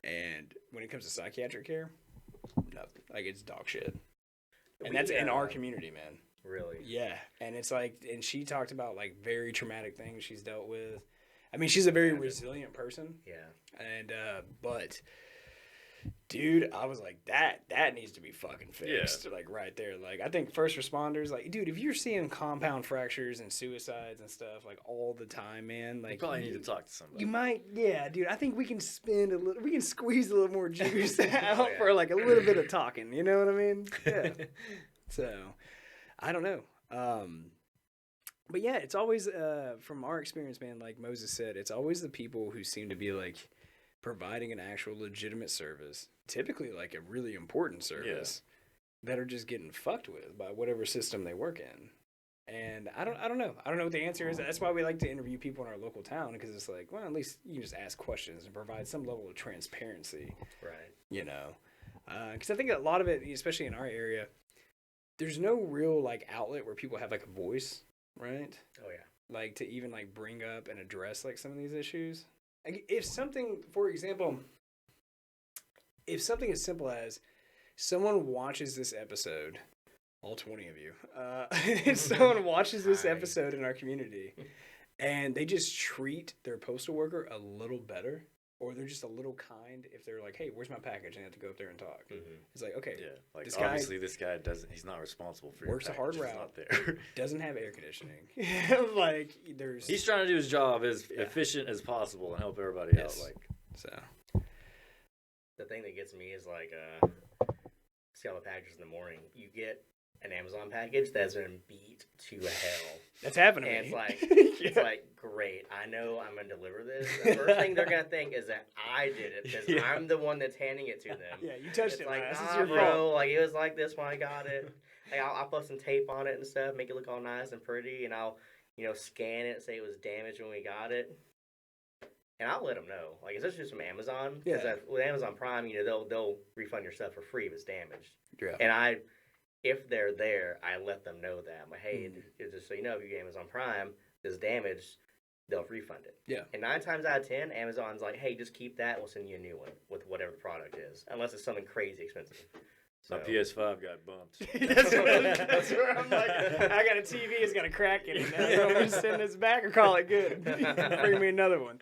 And when it comes to psychiatric care, nothing. Like it's dog shit. And that's in our community, man. Really? Yeah. And it's like, and she talked about like very traumatic things she's dealt with. I mean, she's a very resilient person. Yeah. And but dude, I was like, that needs to be fucking fixed. Like right there. Like I think first responders, like, dude, if you're seeing compound fractures and suicides and stuff like all the time, man, like you probably need to talk to somebody. You might, dude. I think we can squeeze a little more juice out for like a little bit of talking. You know what I mean? Yeah. So, I don't know. But yeah, it's always from our experience, man. Like Moses said, it's always the people who seem to be like providing an actual legitimate service, typically like a really important service, that are just getting fucked with by whatever system they work in. And I don't know. I don't know what the answer is. That's why we like to interview people in our local town, because it's like, well, at least you can just ask questions and provide some level of transparency. Right. You know, because I think a lot of it, especially in our area, there's no real like outlet where people have like a voice, right? Oh yeah. Like to even like bring up and address like some of these issues. Like if something, for example, if something as simple as someone watches this episode, all 20 of you, if someone watches this episode in our community and they just treat their postal worker a little better, or they're just a little kind if they're like, hey, where's my package? And I have to go up there and talk. Mm-hmm. It's like, okay. Yeah, like this obviously this guy doesn't, he's not responsible for your works a hard route. Not there. Doesn't have air conditioning. Like he's trying to do his job as efficient as possible and help everybody out. Like so. The thing that gets me is like see all the packages in the morning. You get an Amazon package that's been beat to hell. That's happening. And it's like great. I know I'm gonna deliver this. The first thing they're gonna think is that I did it because I'm the one that's handing it to them. Yeah, you touched it. Like, this nah, is your bro. fault. Like it was like this when I got it. Like I'll put some tape on it and stuff, make it look all nice and pretty, and I'll scan it, say it was damaged when we got it. And I'll let them know, like especially from Amazon, because with Amazon Prime, they'll refund your stuff for free if it's damaged. Yeah. And if they're there, I let them know that. I'm like, hey, just so you know, if you get Amazon Prime, this is damaged, they'll refund it. Yeah. And 9 times out of 10, Amazon's like, hey, just keep that. We'll send you a new one with whatever the product is, unless it's something crazy expensive. So. My PS5 got bumped. that's where I'm like, I got a TV, it's got a crack in it. Now you want me to send this back or call it good? Bring me another one.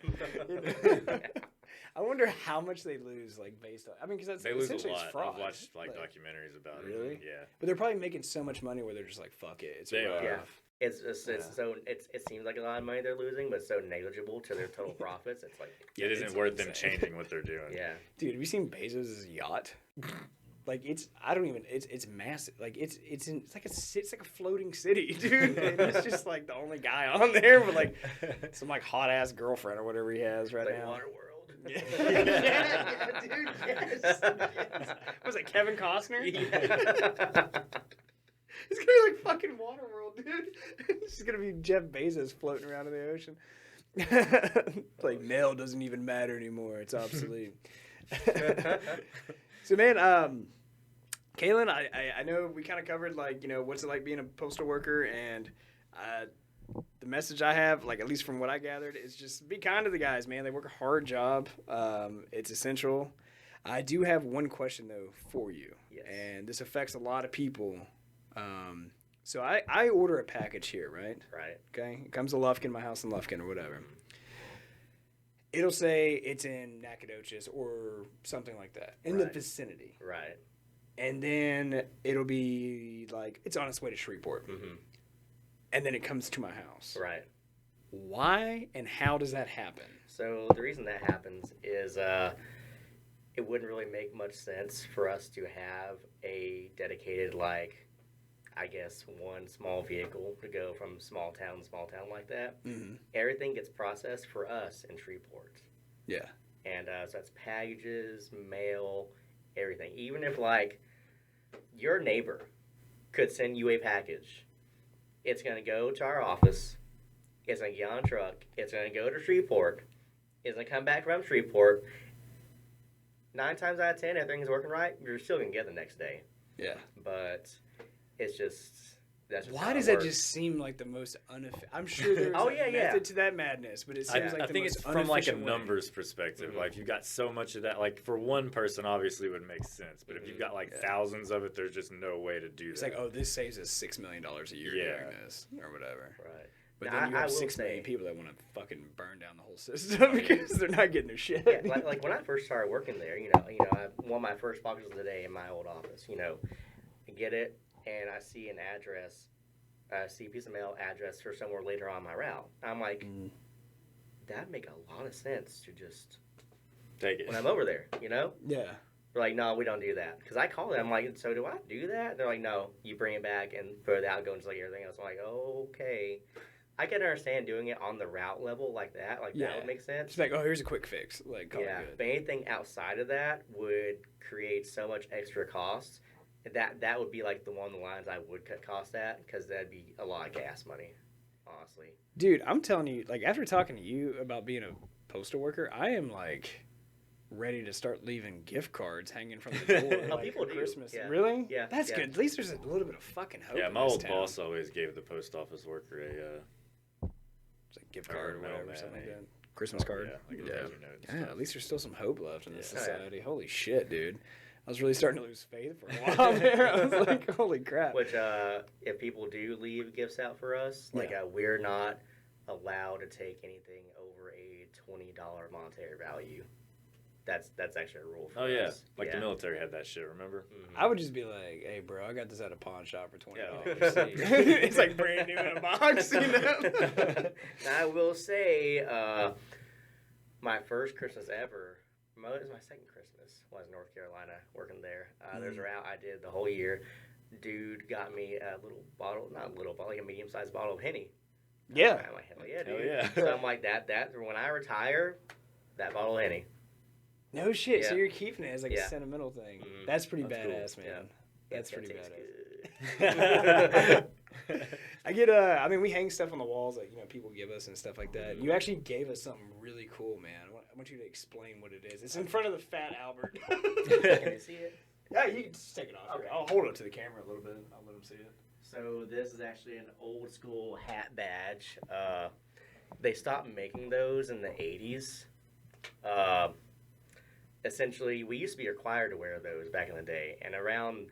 I wonder how much they lose, like based on. I mean, because that's essentially it's fraud. I've watched documentaries about it. Really? Yeah. But they're probably making so much money where they're just like, fuck it. It's so it seems like a lot of money they're losing, but it's so negligible to their total profits. It's like it isn't worth them changing what they're doing. Yeah. Dude, have you seen Bezos' yacht? Like it's massive. Like it's like a floating city, dude. And it's just like the only guy on there, but like some like hot ass girlfriend or whatever he has right now. Waterworld. Yeah, dude. Yes. Was it Kevin Costner? Yeah. It's gonna be like fucking Waterworld, dude. It's just gonna be Jeff Bezos floating around in the ocean. Like mail doesn't even matter anymore. It's obsolete. So man, Caylon, I know we kind of covered like what's it like being a postal worker, and the message I have, like at least from what I gathered, is just be kind to the guys, man. They work a hard job. It's essential. I do have one question though for you, and this affects a lot of people. So I order a package here, right? Right. Okay, it comes to Lufkin, my house in Lufkin or whatever. It'll say it's in Nacogdoches or something like that, in the vicinity. Right. and then it'll be like it's on its way to Shreveport, and then it comes to my house. Right. Why and how does that happen? So the reason that happens is it wouldn't really make much sense for us to have a dedicated, like, I guess, one small vehicle to go from small town to small town like that. Mm-hmm. Everything gets processed for us in Shreveport. Yeah. And so that's packages, mail, everything. Even if, like, your neighbor could send you a package, it's going to go to our office. It's going to get on a truck. It's going to go to Shreveport. It's going to come back from Shreveport. 9 times out of 10, everything's working right, you're still going to get it the next day. Yeah. But it's just... That's just why does that just seem like the most I'm sure there's a method to that madness, but it seems like I the think most it's from like a way. numbers perspective. Like you've got so much of that. Like for one person, obviously it would make sense, but if you've got like thousands of it, there's just no way to do it's that. It's like, oh, this saves us $6 million a year doing this or whatever. Right. But then you have 6 million people that want to fucking burn down the whole system because they're not getting their shit. Yeah, like when I first started working there, one of my first boxes of the day in my old office, I get it and I see an address. I see a piece of mail address for somewhere later on my route. I'm like, that'd make a lot of sense to just take it when I'm over there, Yeah. They're like, no, we don't do that. Because I call them, I'm like, so do I do that? They're like, no, you bring it back and put the outgoings like everything else. I'm like, okay. I can understand doing it on the route level like that. Like, that would make sense. It's like, oh, here's a quick fix. Like, but anything outside of that would create so much extra cost. That would be like the one of the lines I would cut costs at because that'd be a lot of gas money, honestly. Dude, I'm telling you, like after talking to you about being a postal worker, I am like ready to start leaving gift cards hanging from the door like, people for do. Christmas. Yeah. Really? Yeah. That's good. At least there's a little bit of fucking hope. Yeah, in my this old town. boss always gave the post office worker It's like gift card or whatever, Mailman, something like that. Christmas card. Yeah, at least there's still some hope left in this society. Holy shit, dude. I was really starting to lose faith for a while there. I was like, holy crap. Which, if people do leave gifts out for us, we're not allowed to take anything over a $20 monetary value. That's actually a rule for us. Like the military had that shit, remember? Mm-hmm. I would just be like, hey, bro, I got this at a pawn shop for $20. It's like brand new in a box, I will say, my first Christmas ever, it was my second Christmas, was in North Carolina working there. There's a route I did the whole year. Dude got me a little bottle, not a little bottle, like a medium-sized bottle of Henny. Yeah. I'm like, hell yeah, dude. So I'm like, that when I retire, that bottle of Henny. No shit. So you're keeping it as like a sentimental thing. Mm-hmm. That's pretty badass, man. Yeah. That's pretty badass. I get I mean, we hang stuff on the walls that people give us and stuff like that. You actually gave us something really cool, man. I want you to explain what it is. It's in front of the Fat Albert. Can you see it? Yeah, you can just take it off. Okay. I'll hold it to the camera a little bit. I'll let them see it. So this is actually an old school hat badge. They stopped making those in the 80s. Essentially, we used to be required to wear those back in the day, and around,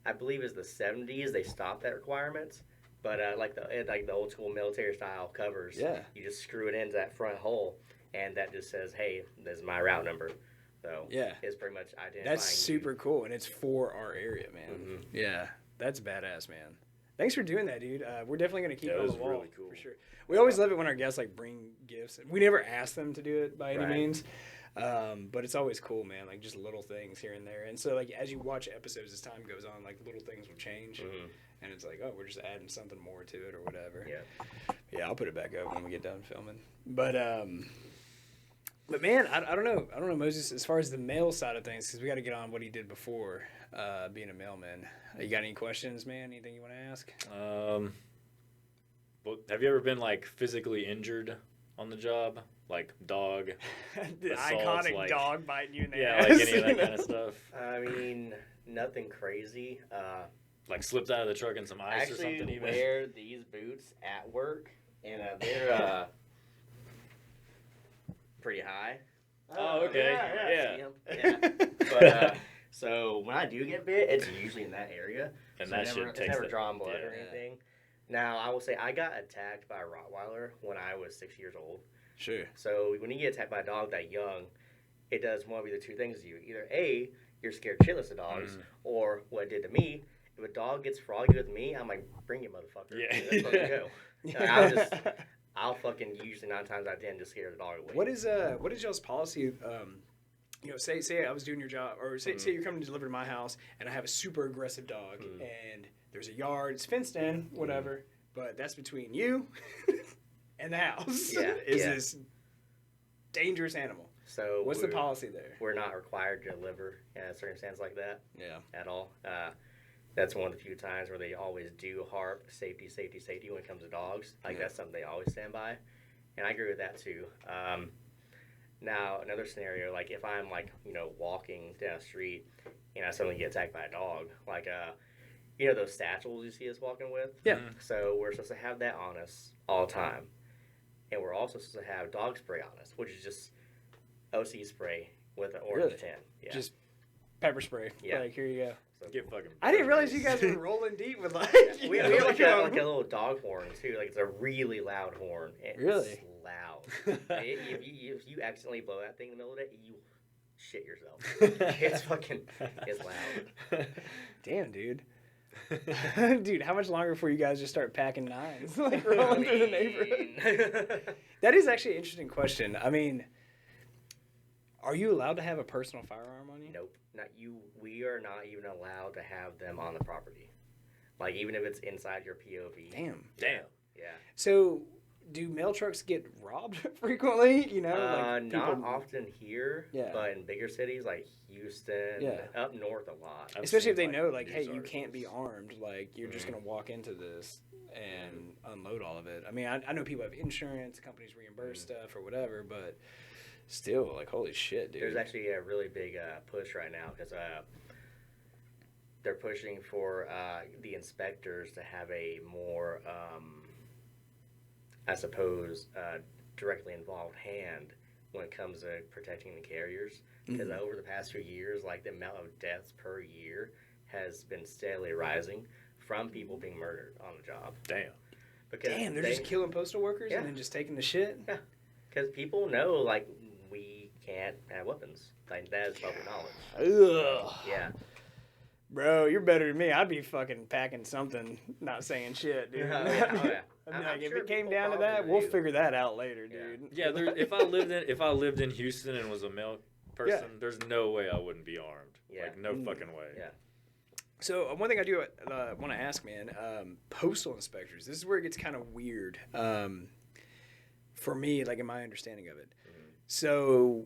I believe, it's the 70s, they stopped that requirement. But like the old school military style covers, you just screw it into that front hole, and that just says, "Hey, this is my route number." So it's pretty much identifying. That's super cool, and it's for our area, man. Mm-hmm. Yeah, that's badass, man. Thanks for doing that, dude. We're definitely gonna keep it on the wall really cool. For sure. We always love it when our guests bring gifts. We never ask them to do it by any means. But it's always cool, man, like just little things here and there. And so like as you watch episodes as time goes on, like little things will change. And it's like, oh, we're just adding something more to it or whatever. Yeah, I'll put it back up when we get done filming. But man, I don't know. I don't know, Moses, as far as the mail side of things, because we got to get on what he did before being a mailman. You got any questions, man? Anything you want to ask? Well, have you ever been like physically injured on the job? Like dog, the assaults, iconic like, dog biting you in the ass. Yeah, like any of that kind of stuff. I mean, nothing crazy. Like slipped out of the truck in some ice or something. I actually even wear these boots at work, and they're pretty high. Oh, okay. Yeah. But so when I do get bit, it's usually in that area. And so that it's never drawn blood or anything. Now, I will say I got attacked by a Rottweiler when I was 6 years old. Sure. So when you get attacked by a dog that young, it does one of either two things to you. Either A, you're scared shitless of dogs, or what it did to me, if a dog gets froggy with me, I'm like, bring it, motherfucker. Yeah. Let's fucking go. I'll fucking usually 9 times out of 10 just scare the dog away. What is y'all's policy? Say I was doing your job, or say you're coming to deliver to my house, and I have a super aggressive dog, and there's a yard, it's fenced in, whatever, but that's between you and the house. Is this dangerous animal? So what's the policy there? We're not required to deliver in a circumstance like that. Yeah. At all. That's one of the few times where they always do harp safety when it comes to dogs. Like that's something they always stand by, and I agree with that too. Now another scenario, like if I'm like walking down the street and I suddenly get attacked by a dog, like those satchels you see us walking with. Yeah. So we're supposed to have that on us all the time, and we're also supposed to have dog spray on us, which is just OC spray with an orange tint. Yeah. Just pepper spray. Yeah. Like, here you go. So, Get fucking. I didn't realize you guys were rolling deep with like. we have like a little dog horn too. Like it's a really loud horn. Really? It's loud. if you accidentally blow that thing in the middle of the day, you shit yourself. It's loud. Damn, dude. Dude, how much longer before you guys just start packing nines, like rolling through the neighborhood? That is actually an interesting question. I mean, are you allowed to have a personal firearm on you? Nope, not you. We are not even allowed to have them on the property. Like even if it's inside your POV. Damn. Yeah. So, do mail trucks get robbed frequently? Not often here, but in bigger cities like Houston, up north a lot. Especially if they know, like, hey, you can't be armed. Like, you're just going to walk into this and unload all of it. I mean, I know people have insurance, companies reimburse stuff or whatever, but still, like, holy shit, dude. There's actually a really big push right now because they're pushing for the inspectors to have a more, I suppose, directly involved hand when it comes to protecting the carriers. Because over the past few years, like the amount of deaths per year has been steadily rising from people being murdered on the job. Damn. They're just killing postal workers and then just taking the shit? Yeah. Because people know, like, we can't have weapons. Like, that is public knowledge. Ugh. Yeah. Bro, you're better than me. I'd be fucking packing something, not saying shit, dude. Oh, yeah. I'd be like, if it came down to that, we'll figure that out later, dude. Yeah, if I lived in Houston and was a mail person, there's no way I wouldn't be armed. Yeah. Like, no fucking way. Yeah. So one thing I do want to ask, man, postal inspectors, this is where it gets kind of weird for me, like in my understanding of it. So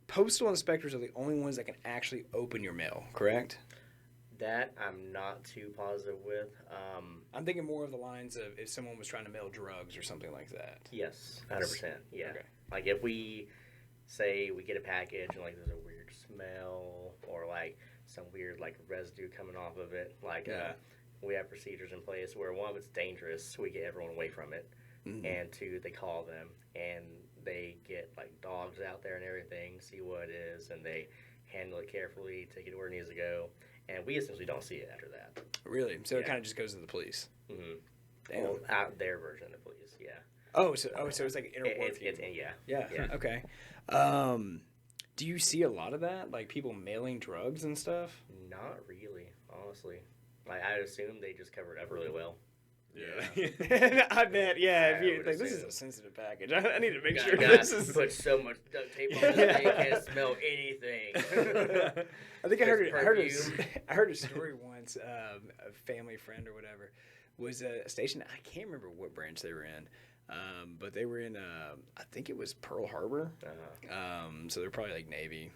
postal inspectors are the only ones that can actually open your mail, correct? That I'm not too positive with. I'm thinking more of the lines of if someone was trying to mail drugs or something like that. Yes, 100%. Yeah. Okay. Like if we say we get a package and like there's a weird smell or like some weird like residue coming off of it, like we have procedures in place where one, if it's dangerous, so we get everyone away from it, and two, they call them and they get like dogs out there and everything, see what it is, and they handle it carefully, take it where it needs to go. And we essentially don't see it after that. Really? So it kind of just goes to the police? Damn. Well, out their version of the police, yeah. So it's like interworking. Yeah. Okay. Do you see a lot of that? Like people mailing drugs and stuff? Not really, honestly. Like I'd assume they just cover it up really well. Yeah. I bet, if you like, this is a sensitive package. I need to make sure this is... Put so much duct tape on it that you can't smell anything. I think I heard a story once, a family friend or whatever, was a station, I can't remember what branch they were in, but they were in, I think it was Pearl Harbor, so they're probably like Navy,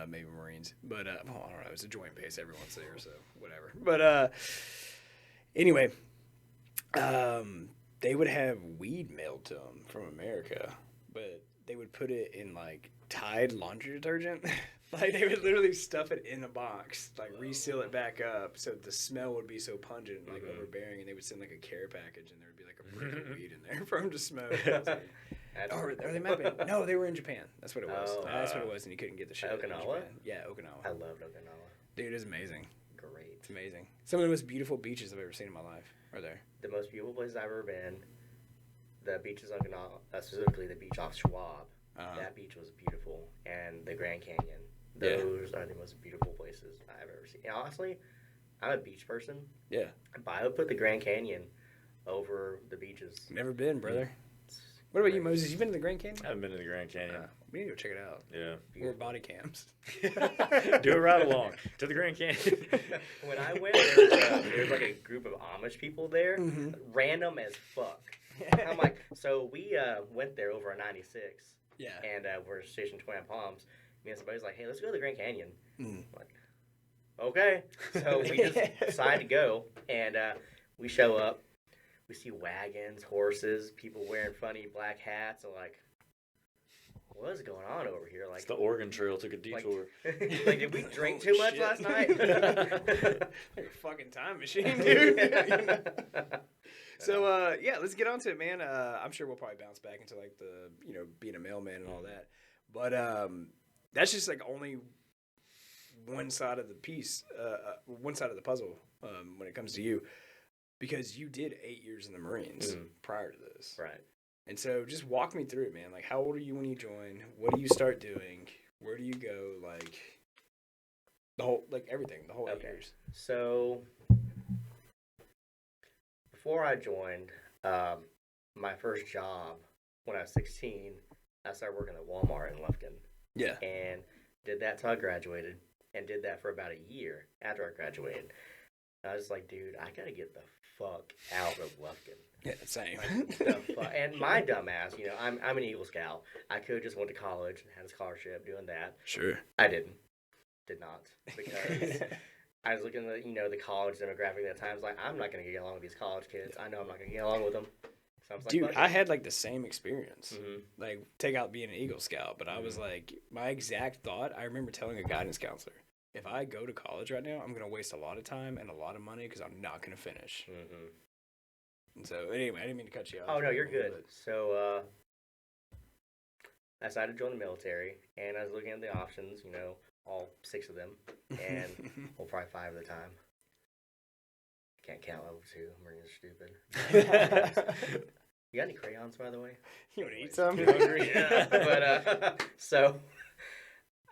maybe Marines, but, I don't know, it was a joint base, everyone's there, so whatever. But anyway... they would have weed mailed to them from America, but they would put it in like Tide laundry detergent. Like they would literally stuff it in a box, like reseal it back up, so the smell would be so pungent, like overbearing, and they would send like a care package, and there would be like a brick of weed in there for them to smoke. Or they might be. No, they were in Japan. That's what it was. That's what it was, and you couldn't get the shit. Okinawa? Yeah, Okinawa. I loved Okinawa. Dude, it's amazing. Great. It's amazing. Some of the most beautiful beaches I've ever seen in my life are there. The most beautiful places I've ever been, the beaches on Okinawa, specifically the beach off Schwab, That beach was beautiful, and the Grand Canyon. Those are the most beautiful places I've ever seen. And honestly, I'm a beach person. Yeah. But I would put the Grand Canyon over the beaches. Never been, brother. What about you, Moses? You been to the Grand Canyon? I haven't been to the Grand Canyon. We need to go check it out. Yeah. Or body cams. Do a ride along to the Grand Canyon. When I went, there was like a group of Amish people there, random as fuck. I'm like, so we went there over a 96. Yeah. And we're stationed 20 Palms. Me and somebody's like, hey, let's go to the Grand Canyon. I'm like, okay. So we just decide to go, and we show up. We see wagons, horses, people wearing funny black hats, and like, what is going on over here? Like, it's the Oregon Trail took a detour. Like did we drink too much last night? Like a fucking time machine, dude. So, yeah, let's get on to it, man. I'm sure we'll probably bounce back into, like, the, being a mailman and all that. But that's just, like, only one side of the piece, one side of the puzzle when it comes to you. Because you did 8 years in the Marines prior to this. Right. And so just walk me through it, man. Like, how old are you when you join? What do you start doing? Where do you go? Like, the whole 8 years. So, before I joined, my first job when I was 16, I started working at Walmart in Lufkin. Yeah. And did that till I graduated, and did that for about a year after I graduated. I was like, dude, I gotta get the fuck out of Lufkin. Yeah, same. And my dumbass, I'm an Eagle Scout. I could have just went to college and had a scholarship doing that. Sure. I didn't. Did not. Because I was looking at the college demographic at that time. I was like, I'm not gonna get along with these college kids. I know I'm not gonna get along with them. So I was like, dude, I had like the same experience. Mm-hmm. Like, take out being an Eagle Scout, but I was like, my exact thought. I remember telling a guidance counselor, if I go to college right now, I'm going to waste a lot of time and a lot of money because I'm not going to finish. Mm-hmm. And so, anyway, I didn't mean to cut you off. Oh, no, you're good. So, I decided to join the military, and I was looking at the options, all 6 of them, and, well, probably 5 at the time. Can't count over 2. Marines are stupid. You got any crayons, by the way? You want to eat some? You're hungry? Yeah. But, so...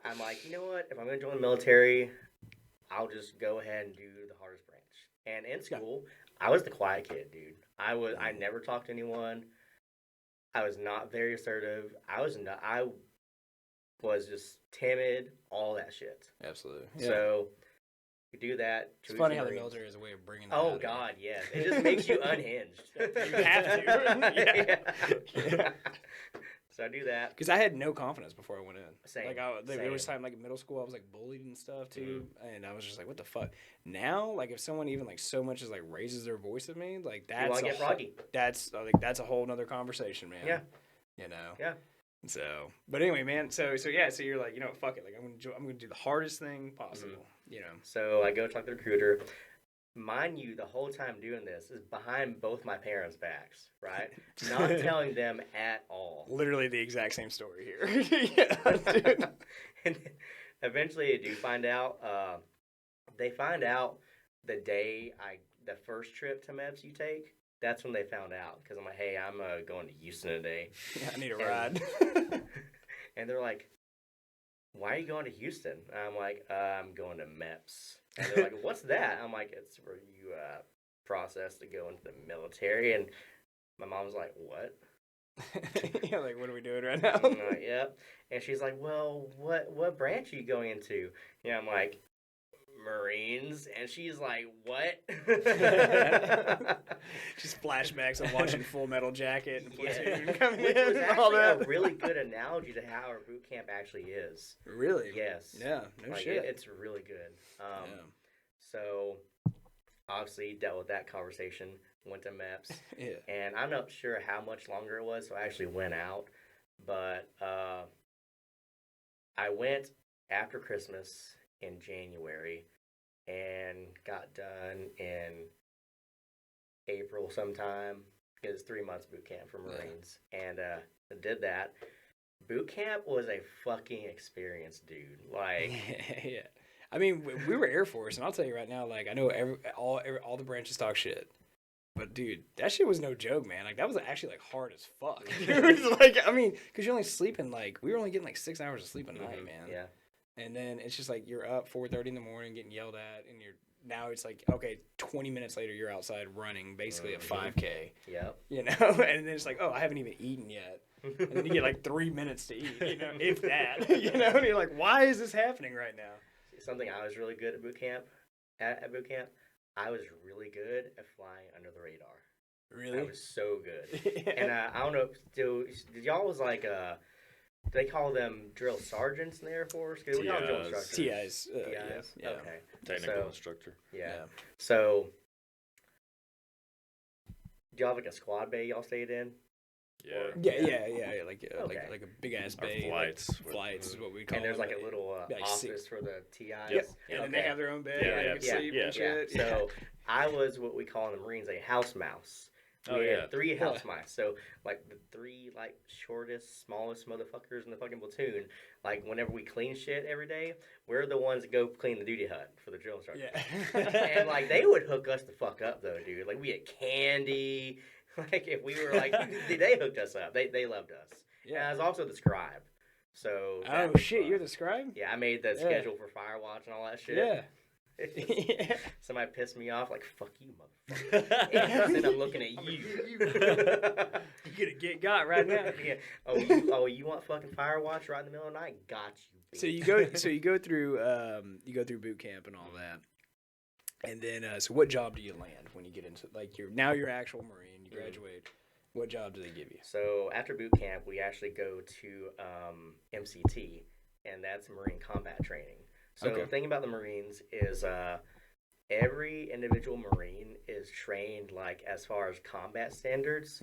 I'm like, you know what? If I'm going to join the military, I'll just go ahead and do the hardest branch. And in school, I was the quiet kid, dude. I never talked to anyone. I was not very assertive. I was just timid, all that shit. Absolutely. Yeah. So you do that. It's funny how the military is a way of bringing that Oh, God, yes. It just makes you unhinged. You have to. Yeah. So I do that. Because I had no confidence before I went in. Same. Like, there was time, like, in middle school, I was, like, bullied and stuff, too. And I was just like, what the fuck? Now, like, if someone even, like, so much as, like, raises their voice at me, like, that's... You want to get froggy. That's a whole nother conversation, man. Yeah. Yeah. So, but anyway, man, so you're like, fuck it. Like, I'm gonna do the hardest thing possible, So I go talk to the recruiter. Mind you, the whole time doing this is behind both my parents' backs, right? Not telling them at all. Literally the exact same story here. Yeah, dude. And eventually they do find out. They find out the day the first trip to MEPS you take. That's when they found out. Because I'm like, hey, I'm going to Houston today. Yeah, I need a ride. And they're like, why are you going to Houston? And I'm like, I'm going to MEPS. And they're like, what's that? I'm like, it's where you process to go into the military. And my mom's like, what? Yeah, like, what are we doing right now? I'm like, yep. And she's like, well, what branch are you going into? Yeah, I'm like, Marines. And she's like, what? Just flashbacks of watching Full Metal Jacket and Platoon coming in. Which was actually a really good analogy to how our boot camp actually is. Really? Yes. Yeah, no shit. It's really good. So, obviously, dealt with that conversation, went to MEPS. Yeah. And I'm not sure how much longer it was, so I actually went out. But I went after Christmas in January and got done in April sometime. It was 3 months boot camp for Marines. And I did that. Boot camp was a fucking experience, dude. Like, yeah. I mean, we were Air Force, and I'll tell you right now, like, I know all the branches talk shit. But dude, that shit was no joke, man. Like that was actually like hard as fuck. It was like, I mean, because you're only sleeping like we were only getting like 6 hours of sleep a night, man. Yeah. And then it's just like you're up 4:30 in the morning, getting yelled at, and now it's like okay, 20 minutes later you're outside running basically a 5K. Yeah. You know, and then it's like, oh, I haven't even eaten yet. And then you get like 3 minutes to eat, you know, if that, you know, and you're like, why is this happening right now? Something I was really good at boot camp, I was really good at flying under the radar. Really? I was so good. Yeah. And I don't know, did y'all was like, they call them drill sergeants in the Air Force? We call them drill instructors. TIs. TIs? Yeah. Okay. Technical instructor. Yeah. So, do y'all have like a squad bay y'all stayed in? Yeah. Like a big ass bay. Flights is what we call. And there's them. like a little office for the TIs. Yep. And then they have their own bed. Yeah. So I was what we call in the Marines a house mouse. We had 3 house mice. So, like, the 3, like, shortest, smallest motherfuckers in the fucking platoon, like, whenever we clean shit every day, we're the ones that go clean the duty hut for the drill instructor. Yeah. And, like, they would hook us the fuck up, though, dude. Like, we had candy. Like, if we were, like, they hooked us up. They loved us. Yeah. And I was also the scribe. So. Oh, shit, you're the scribe? Yeah, I made the schedule for Firewatch and all that shit. Yeah. Somebody pissed me off, like, fuck you, motherfucker. And I'm looking at you. You're gonna get got right now. Yeah. You want fucking Firewatch right in the middle of the night? Got you. Bitch. So you go through boot camp and all that. And then so what job do you land when you get into like you're actual Marine, you graduate. What job do they give you? So after boot camp we actually go to MCT, and that's Marine combat training. So the thing about the Marines is every individual Marine is trained like as far as combat standards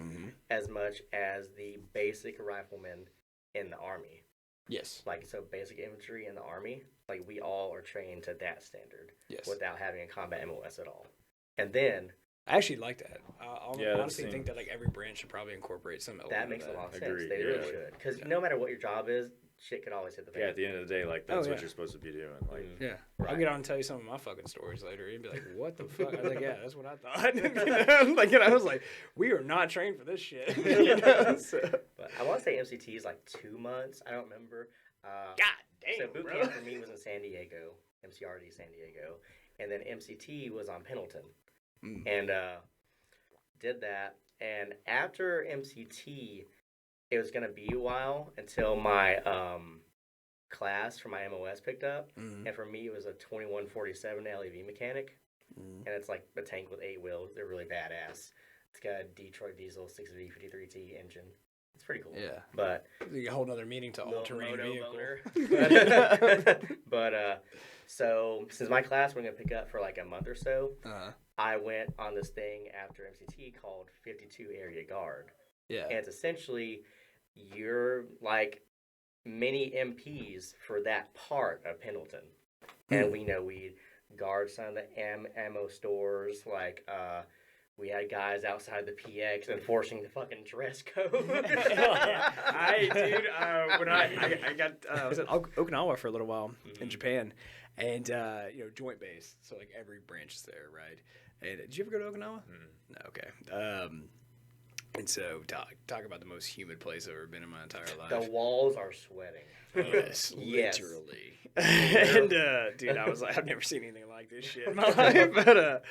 as much as the basic riflemen in the Army. Yes. Like, so basic infantry in the Army, like we all are trained to that standard without having a combat MOS at all. And then I actually like that. I honestly think that like every branch should probably incorporate some element. That makes a lot of sense. They really should. Because no matter what your job is, shit could always hit the fan. Yeah, at the end of the day, like that's what you're supposed to be doing. Like, right. I'll get on and tell you some of my fucking stories later. You'd be like, "What the fuck?" I was like, "Yeah, that's what I thought." Like, I was like, "We are not trained for this shit." But I want to say MCT is like 2 months. I don't remember. God damn. So boot camp for me was in San Diego, MCRD San Diego, and then MCT was on Pendleton, and did that. And after MCT, it was going to be a while until my class for my MOS picked up. And for me, it was a 2147 LEV mechanic. And it's like a tank with 8 wheels. They're really badass. It's got a Detroit diesel 6V53T engine. It's pretty cool. Yeah. But a whole nother meeting to all-terrain vehicle. But so since my class we're going to pick up for like a month or so, I went on this thing after MCT called 52 Area Guard. Yeah. And it's essentially you're like mini MPs for that part of Pendleton. And we'd guard some of the ammo stores, like we had guys outside the PX enforcing the fucking dress code. When I was at Okinawa for a little while in Japan, and joint base, so like every branch is there, right? And did you ever go to Okinawa? No, okay. And so talk about the most humid place I've ever been in my entire life. The walls are sweating. Yes, literally. And dude, I was like, I've never seen anything like this shit in my life. But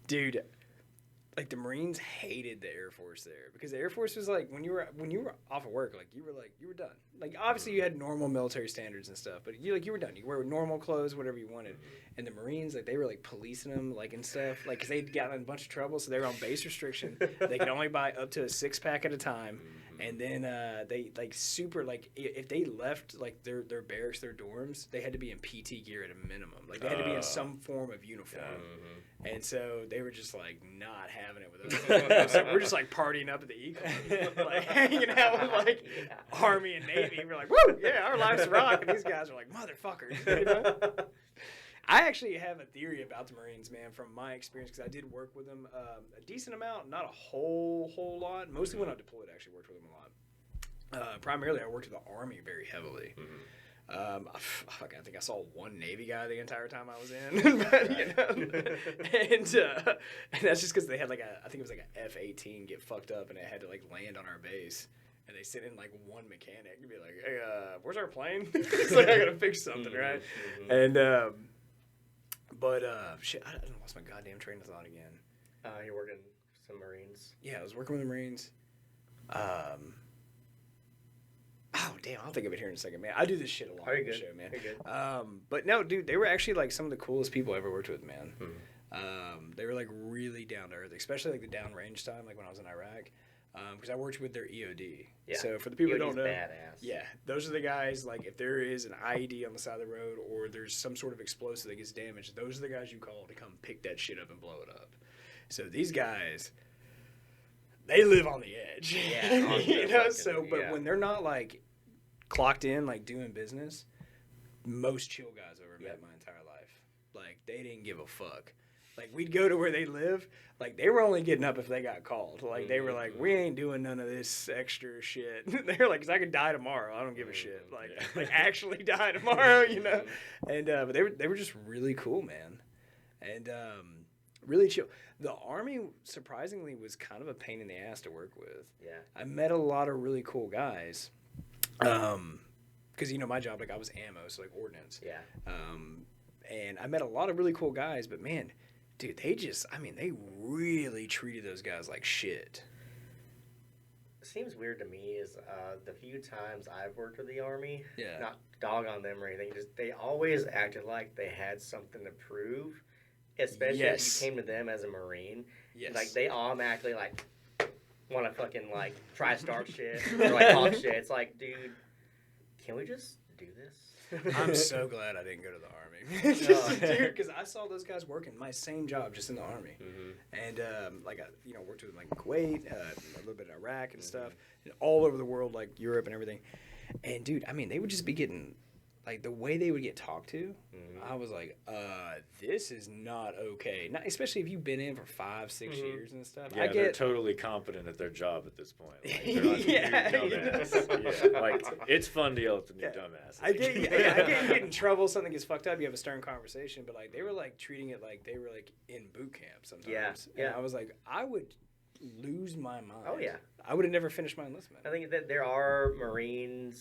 dude, like the Marines hated the Air Force there because the Air Force was like when you were off of work, like you were done. Like obviously you had normal military standards and stuff, but you were done. You wear normal clothes, whatever you wanted. And the Marines, like they were like policing them, like and stuff, like because they'd gotten in a bunch of trouble, so they were on base restriction. They could only buy up to a 6-pack at a time, and then they like super like if they left like their barracks, their dorms, they had to be in PT gear at a minimum. Like they had to be in some form of uniform. And so they were just like not having it with us. So we're just like partying up at the Econ, like hanging out with like Army and Navy. We're like, woo, yeah, our life's rock. And these guys are like motherfuckers. You know? I actually have a theory about the Marines, man, from my experience, because I did work with them a decent amount, not a whole lot. Mostly when I deployed, I actually worked with them a lot. Primarily, I worked with the Army very heavily. I think I saw one Navy guy the entire time I was in, but, you know, and that's just because they had I think it was like a F-18 get fucked up, and it had to like land on our base, and they sent in like one mechanic and be like, "Hey, where's our plane?" It's like I gotta fix something, right? And shit, I lost my goddamn train of thought again. You're working some Marines. Yeah, I was working with the Marines. Oh, damn, I'll think of it here in a second, man. I do this shit a lot on the show, man. You're good. But no, dude, they were actually like some of the coolest people I ever worked with, man. They were like really down to earth, especially like the downrange time, like when I was in Iraq. Because I worked with their EOD. Yeah. So for the people who don't know, badass. yeah, those are the guys, like if there is an IED on the side of the road or there's some sort of explosive that gets damaged, those are the guys you call to come pick that shit up and blow it up. So these guys, they live on the edge. Yeah. You know, but when they're not like clocked in, like doing business, most chill guys I've ever met my entire life. Like they didn't give a fuck. Like we'd go to where they live, like they were only getting up if they got called. Like they were like, we ain't doing none of this extra shit. They're like, 'cause I could die tomorrow. I don't give a shit. Like actually die tomorrow, you know. And but they were just really cool, man. And really chill. The Army, surprisingly, was kind of a pain in the ass to work with. Yeah. I met a lot of really cool guys. Because, you know, my job, like, I was ammo, so, like, ordnance. Yeah. And I met a lot of really cool guys, but, man, dude, they really treated those guys like shit. It seems weird to me is the few times I've worked with the Army, Yeah. not dog on them or anything, just they always acted like they had something to prove. Especially if you came to them as a Marine. Yes. Like, they automatically, like, want to fucking, like, try to start shit or, like, talk shit. It's like, dude, can we just do this? I'm so glad I didn't go to the Army. Dude, because I saw those guys working my same job just in the Army. And, like, I, you know, worked with them, like, Kuwait, a little bit in Iraq and stuff, and all over the world, like, Europe and everything. And, dude, I mean, they would just be getting... Like, the way they would get talked to, I was like, this is not okay. Not, especially if you've been in for 5-6 years and stuff. Yeah, they're totally competent at their job at this point. Like, they're not dumbass. Yeah, like, it's fun to yell at the new dumbass. I get you get in trouble, something gets fucked up, you have a stern conversation, but, like, they were, like, treating it like they were, like, in boot camp sometimes. Yeah. And I was like, I would lose my mind. Oh, yeah. I would have never finished my enlistment. I think that there are Marine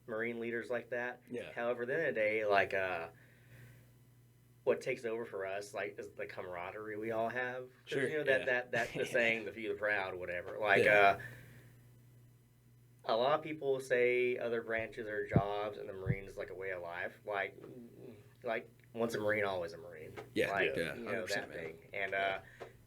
leaders like that. Yeah. However, at the end of the day, like, what takes over for us, like, is the camaraderie we all have. Sure. You know, that the saying, the few the proud, whatever. Like, a lot of people say other branches are jobs and the Marine is like a way of life. Like once a Marine, always a Marine. Yeah. Like, yeah. you know, that thing. And,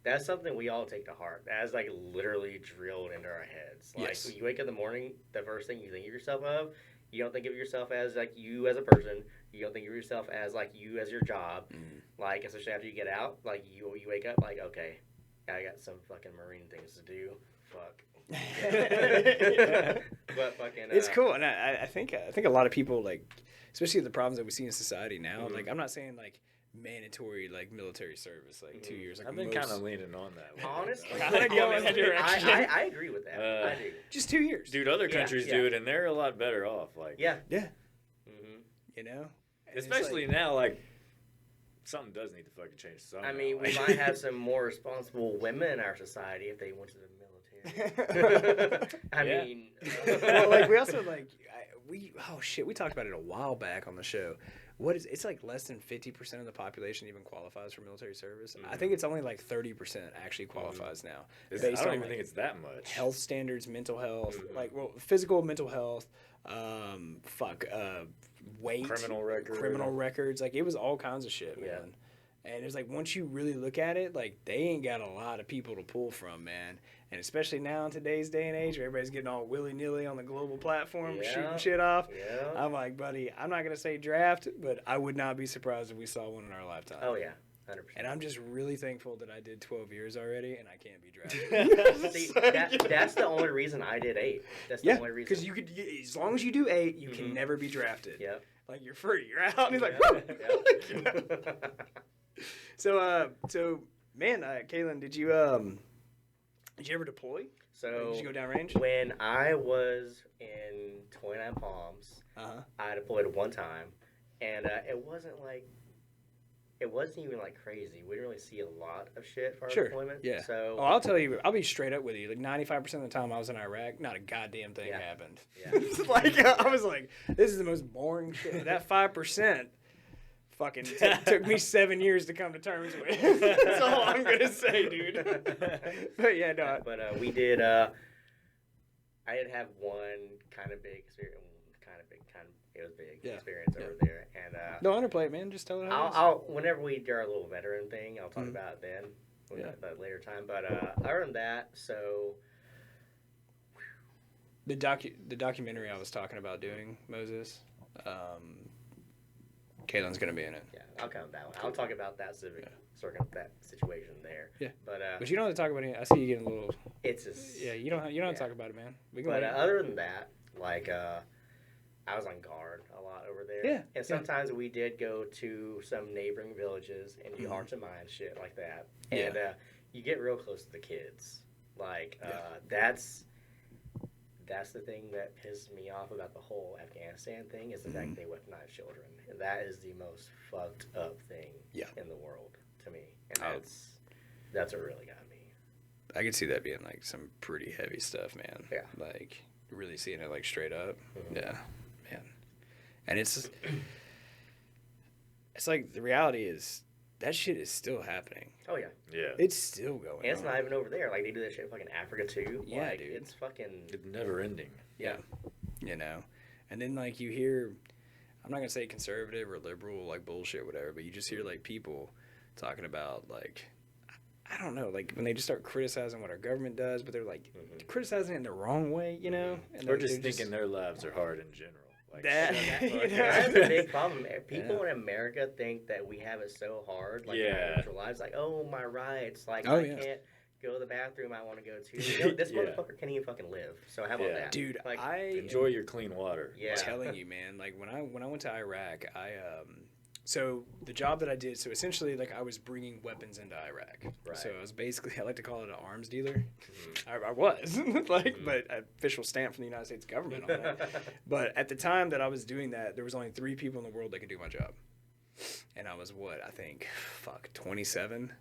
that's something we all take to heart. That's, like, literally drilled into our heads. Like, when you wake up in the morning, the first thing you think of yourself of, you don't think of yourself as, like, you as a person. You don't think of yourself as, like, you as your job. Like, especially after you get out, like, you wake up, like, okay, I got some fucking Marine things to do. Fuck. But fucking... it's cool, and I think a lot of people, like, especially the problems that we see in society now, like, I'm not saying, like, mandatory, like, military service, like 2 years. Like, I've been kind of leaning on that. Honestly, I I agree with that. I do. Just 2 years, dude. Other countries do it, and they're a lot better off. Like, yeah. You know, and especially now, like, something does need to fucking change. Somehow. I mean, we might have some more responsible women in our society if they went to the military. I mean, well, like, we also, like, we talked about it a while back on the show. It's like less than 50% of the population even qualifies for military service. I think it's only like 30% actually qualifies now. I don't even think it's that much. Health standards, mental health, like, well, physical, mental health, weight, criminal records. Like, it was all kinds of shit, man. And it's like, once you really look at it, like, they ain't got a lot of people to pull from, man. And especially now in today's day and age, where everybody's getting all willy-nilly on the global platform, shooting shit off. Yeah. I'm like, buddy, I'm not going to say draft, but I would not be surprised if we saw one in our lifetime. Oh, yeah. 100%. And I'm just really thankful that I did 12 years already and I can't be drafted. See, that's the only reason I did 8. That's the only reason. Because you could, as long as you do 8, you can never be drafted. Yep. Like, you're free. You're out. And he's like, woo! You know? So, man, Caylon, did you ever deploy? So, did you go downrange? When I was in 29 Palms, I deployed one time, and it wasn't even like crazy. We didn't really see a lot of shit for our deployment. Yeah. So I'll tell you, I'll be straight up with you. Like 95% of the time I was in Iraq, not a goddamn thing happened. Yeah. Like I was like, this is the most boring shit. But that 5% fucking took me 7 years to come to terms with. That's all I'm gonna say, dude. But yeah, no. But we did. I did have one kind of big experience. It was big experience over there, and no underplay it, man. Just tell it how I'll whenever we do our little veteran thing, I'll talk about it then. At later time. But other than that, so the documentary I was talking about doing, Moses. Caylon's gonna be in it. Yeah, I'll come to that one. I'll talk about that that situation there. Yeah, but you don't have to talk about it. I see you getting a little. It's just, you don't have to talk about it, man. But other than that, like I was on guard a lot over there. Yeah. And sometimes we did go to some neighboring villages and do hearts and minds shit like that. And you get real close to the kids. Like that's the thing that pisses me off about the whole Afghanistan thing is the fact they weaponize children. And that is the most fucked up thing in the world to me. And that's what really got me. I could see that being like some pretty heavy stuff, man. Yeah. Like really seeing it like straight up. Yeah, man. And it's like the reality is that shit is still happening. Oh yeah. Yeah. It's still going on. And it's not even over there. Like they do that shit in fucking Africa too. Yeah, like, dude. It's fucking It's never ending. Yeah. You know. And then like you hear, I'm not gonna say conservative or liberal like bullshit, whatever, but you just hear like people talking about like, I don't know, like when they just start criticizing what our government does, but they're like criticizing it in the wrong way, you know? And Or just thinking their lives are hard in general. Like, that's a big problem. People in America think that we have it so hard, like in our actual lives, like, oh, my rights, like I can't go to the bathroom I want to go to. You know, this motherfucker can't even fucking live. So how about that, dude? Like, enjoy your clean water. I'm telling you, man. Like when I went to Iraq, so the job that I did, so essentially like I was bringing weapons into Iraq. Right. So I was basically, I like to call it an arms dealer. I was like, but official stamp from the United States government on that. But at the time that I was doing that, there was only 3 people in the world that could do my job. And I was 27.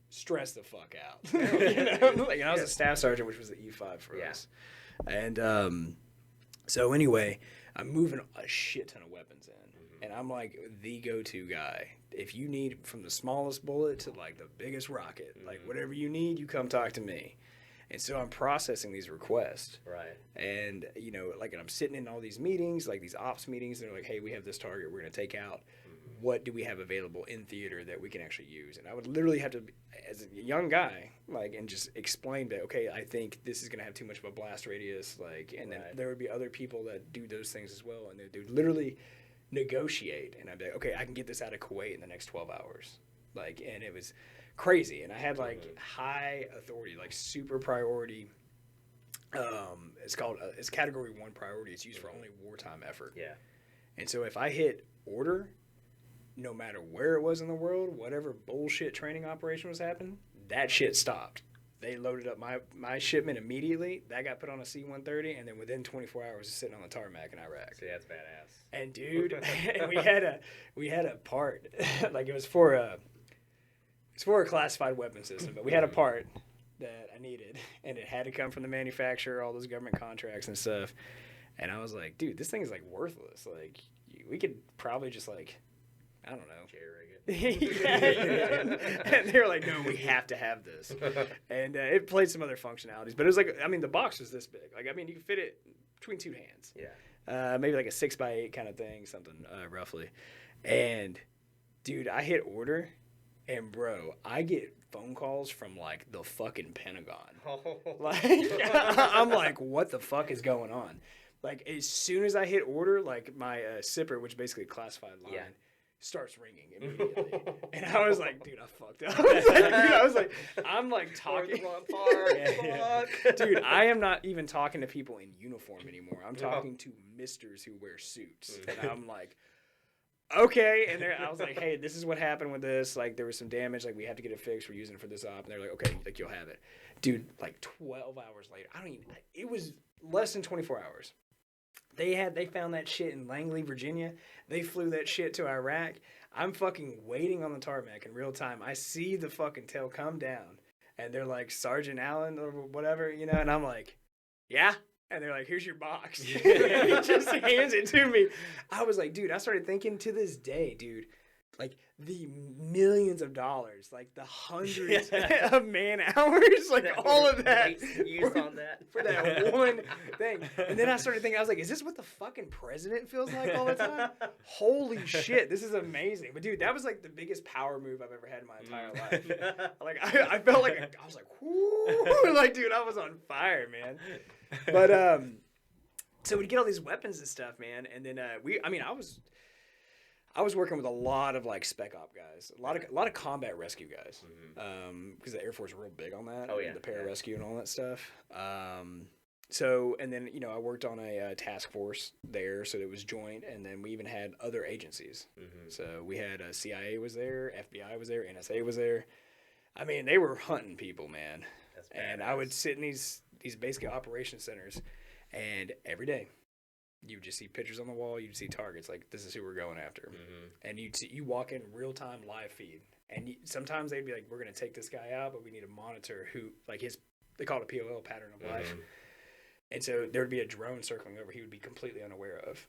Stressed the fuck out. You know? Like, and I was a staff sergeant, which was the E5 for us. And so anyway, I'm moving a shit ton of weapons in. And I'm like the go-to guy. If you need from the smallest bullet to like the biggest rocket, like whatever you need, you come talk to me. And so I'm processing these requests. Right. And, you know, like, and I'm sitting in all these meetings, like these ops meetings, and they're like, hey, we have this target we're going to take out. What do we have available in theater that we can actually use? And I would literally have to, as a young guy, like, and just explain that, okay, I think this is going to have too much of a blast radius, like, and then there would be other people that do those things as well, and they would literally negotiate, and I'd be like, okay, I can get this out of Kuwait in the next 12 hours. Like, and it was crazy. And I had like high authority, like super priority. It's category 1 priority. It's used for only wartime effort. Yeah. And so if I hit order, no matter where it was in the world, whatever bullshit training operation was happening, that shit stopped. They loaded up my shipment immediately. That got put on a C-130, and then within 24 hours, it's sitting on the tarmac in Iraq. See, that's badass. And dude, and we had a part, like it was for a classified weapon system, but we had a part that I needed, and it had to come from the manufacturer, all those government contracts and stuff. And I was like, dude, this thing is like worthless. Like we could probably just like, I don't know. Jerry rig it. And they were like, no, we have to have this. And it played some other functionalities. But it was like, I mean, the box was this big. Like, I mean, you could fit it between 2 hands. Yeah. Maybe like a 6x8 kind of thing, something roughly. And, dude, I hit order. And, bro, I get phone calls from, like, the fucking Pentagon. Like, I'm like, what the fuck is going on? Like, as soon as I hit order, like, my SIPR, which is basically a classified line, starts ringing immediately. And I was like, dude, I fucked up. I was like, I'm like talking. Dude, I am not even talking to people in uniform anymore. I'm talking to misters who wear suits. And I'm like, okay. And I was like, hey, this is what happened with this. Like, there was some damage. Like, we have to get it fixed. We're using it for this op. And they're like, okay, like, you'll have it. Dude, like 12 hours later, it was less than 24 hours. They found that shit in Langley, Virginia. They flew that shit to Iraq. I'm fucking waiting on the tarmac in real time. I see the fucking tail come down, and they're like, Sergeant Allen or whatever, you know, and I'm like, yeah. And they're like, here's your box. He just hands it to me. I was like, dude, I started thinking to this day, dude, like the millions of dollars, like the hundreds of man hours, like all of that. Used on that. For that one thing. And then I started thinking, I was like, is this what the fucking president feels like all the time? Holy shit, this is amazing. But dude, that was like the biggest power move I've ever had in my entire life. Like I felt like, I was like, whoo, like dude, I was on fire, man. But so we'd get all these weapons and stuff, man. And then I was working with a lot of like spec op guys, a lot of combat rescue guys, because the Air Force is real big on that. Oh yeah, the pararescue and all that stuff. So and then I worked on a task force there, so it was joint, and then we even had other agencies. So we had CIA was there, FBI was there, NSA was there. I mean, they were hunting people, man. And I would sit in these basic operation centers, and every day you would just see pictures on the wall. You'd see targets. Like, this is who we're going after. And you walk in real-time live feed. And sometimes they'd be like, we're going to take this guy out, but we need to monitor who, like they call it a POL, pattern of life. And so there would be a drone circling over he would be completely unaware of.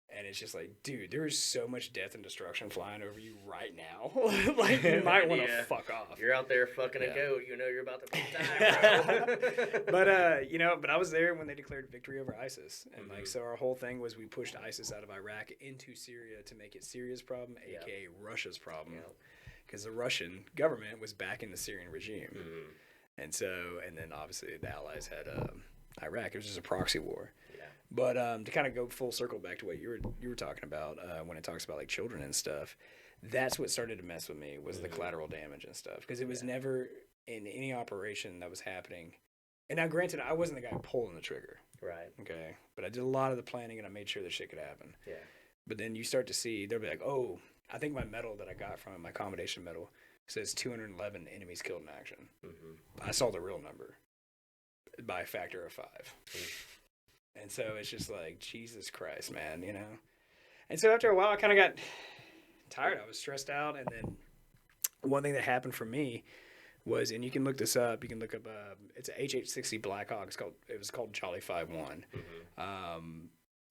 And it's just like, dude, there is so much death and destruction flying over you right now. Like, you might want to fuck off. You're out there fucking a goat. You know you're about to die, bro. But I was there when they declared victory over ISIS. And, so our whole thing was we pushed ISIS out of Iraq into Syria to make it Syria's problem, a.k.a. Russia's problem. Because the Russian government was backing the Syrian regime. And then obviously the Allies had Iraq. It was just a proxy war. But to kind of go full circle back to what you were talking about when it talks about like children and stuff, that's what started to mess with me was the collateral damage and stuff, because it was never in any operation that was happening. And now, granted, I wasn't the guy pulling the trigger, right? Okay, but I did a lot of the planning and I made sure this shit could happen. Yeah. But then you start to see they'll be like, oh, I think my medal that I got from it, my accommodation medal, says 211 enemies killed in action. I saw the real number by a factor of 5. And so it's just like, Jesus Christ, man, you know? And so after a while, I kind of got tired. I was stressed out. And then one thing that happened for me was, and you can look this up, you can look up, it's an HH-60 Black Hawk. It was called Charlie 5-1.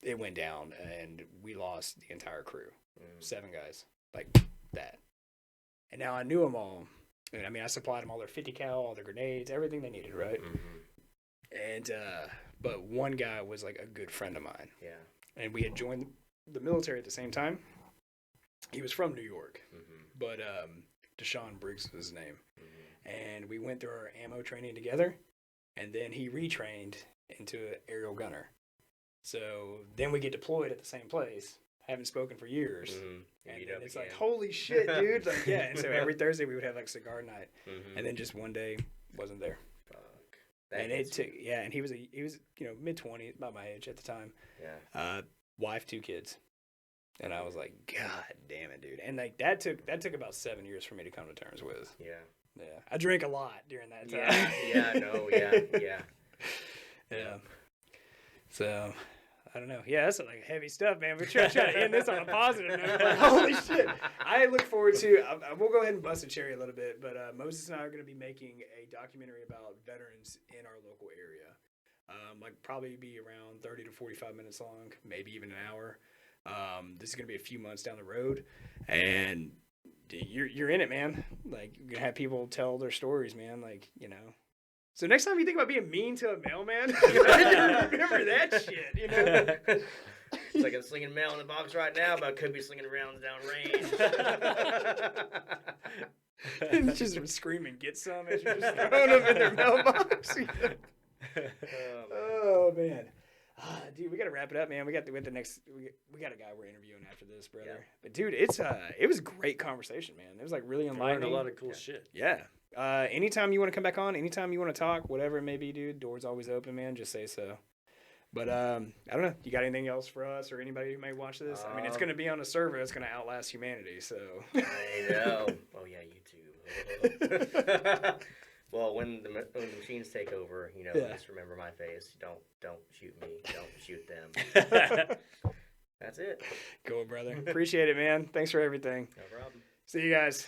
It went down, and we lost the entire crew. 7 guys, like that. And now I knew them all. And I mean, I supplied them all their 50 cal, all their grenades, everything they needed, right? And, but one guy was like a good friend of mine. Yeah. And we had joined the military at the same time. He was from New York, but Deshaun Briggs was his name. And we went through our ammo training together, and then he retrained into an aerial gunner. So then we get deployed at the same place. Haven't spoken for years. And then it's like, holy shit, dude. Like, yeah. And so every Thursday we would have like cigar night. And then just one day wasn't there. And it took, and he was mid-20s, about my age at the time. Yeah. Wife, 2 kids. And I was like, God damn it, dude. And like that took about 7 years for me to come to terms with. Yeah. Yeah. I drank a lot during that time. Yeah. So, I don't know. Yeah, that's like heavy stuff, man. We're trying to end this on a positive note. Like, holy shit. I look forward to, we'll go ahead and bust a cherry a little bit, but Moses and I are going to be making a documentary about veterans in our local area. Like probably be around 30 to 45 minutes long, maybe even an hour. This is going to be a few months down the road, and you're in it, man. Like, you're going to have people tell their stories, man. Like, you know. So next time you think about being mean to a mailman, remember that shit, you know? It's like I'm slinging mail in the box right now, but I could be slinging rounds down range. And just screaming, get some, as you're just throwing them in their mailbox. Oh, man. Dude, we got to wrap it up, man. We got the next, we got a guy we're interviewing after this, brother. Yeah. But, dude, it was a great conversation, man. It was, like, really enlightening. Learned a lot of cool shit. Yeah. Anytime you want to come back on, anytime you want to talk, whatever it may be, dude, door's always open, man. Just say so. But I don't know. You got anything else for us or anybody who may watch this? I mean, it's going to be on a server that's going to outlast humanity, so. I know. Oh, yeah, YouTube. Well, when the machines take over, just remember my face. Don't shoot me. Don't shoot them. That's it. Cool, brother. Appreciate it, man. Thanks for everything. No problem. See you guys.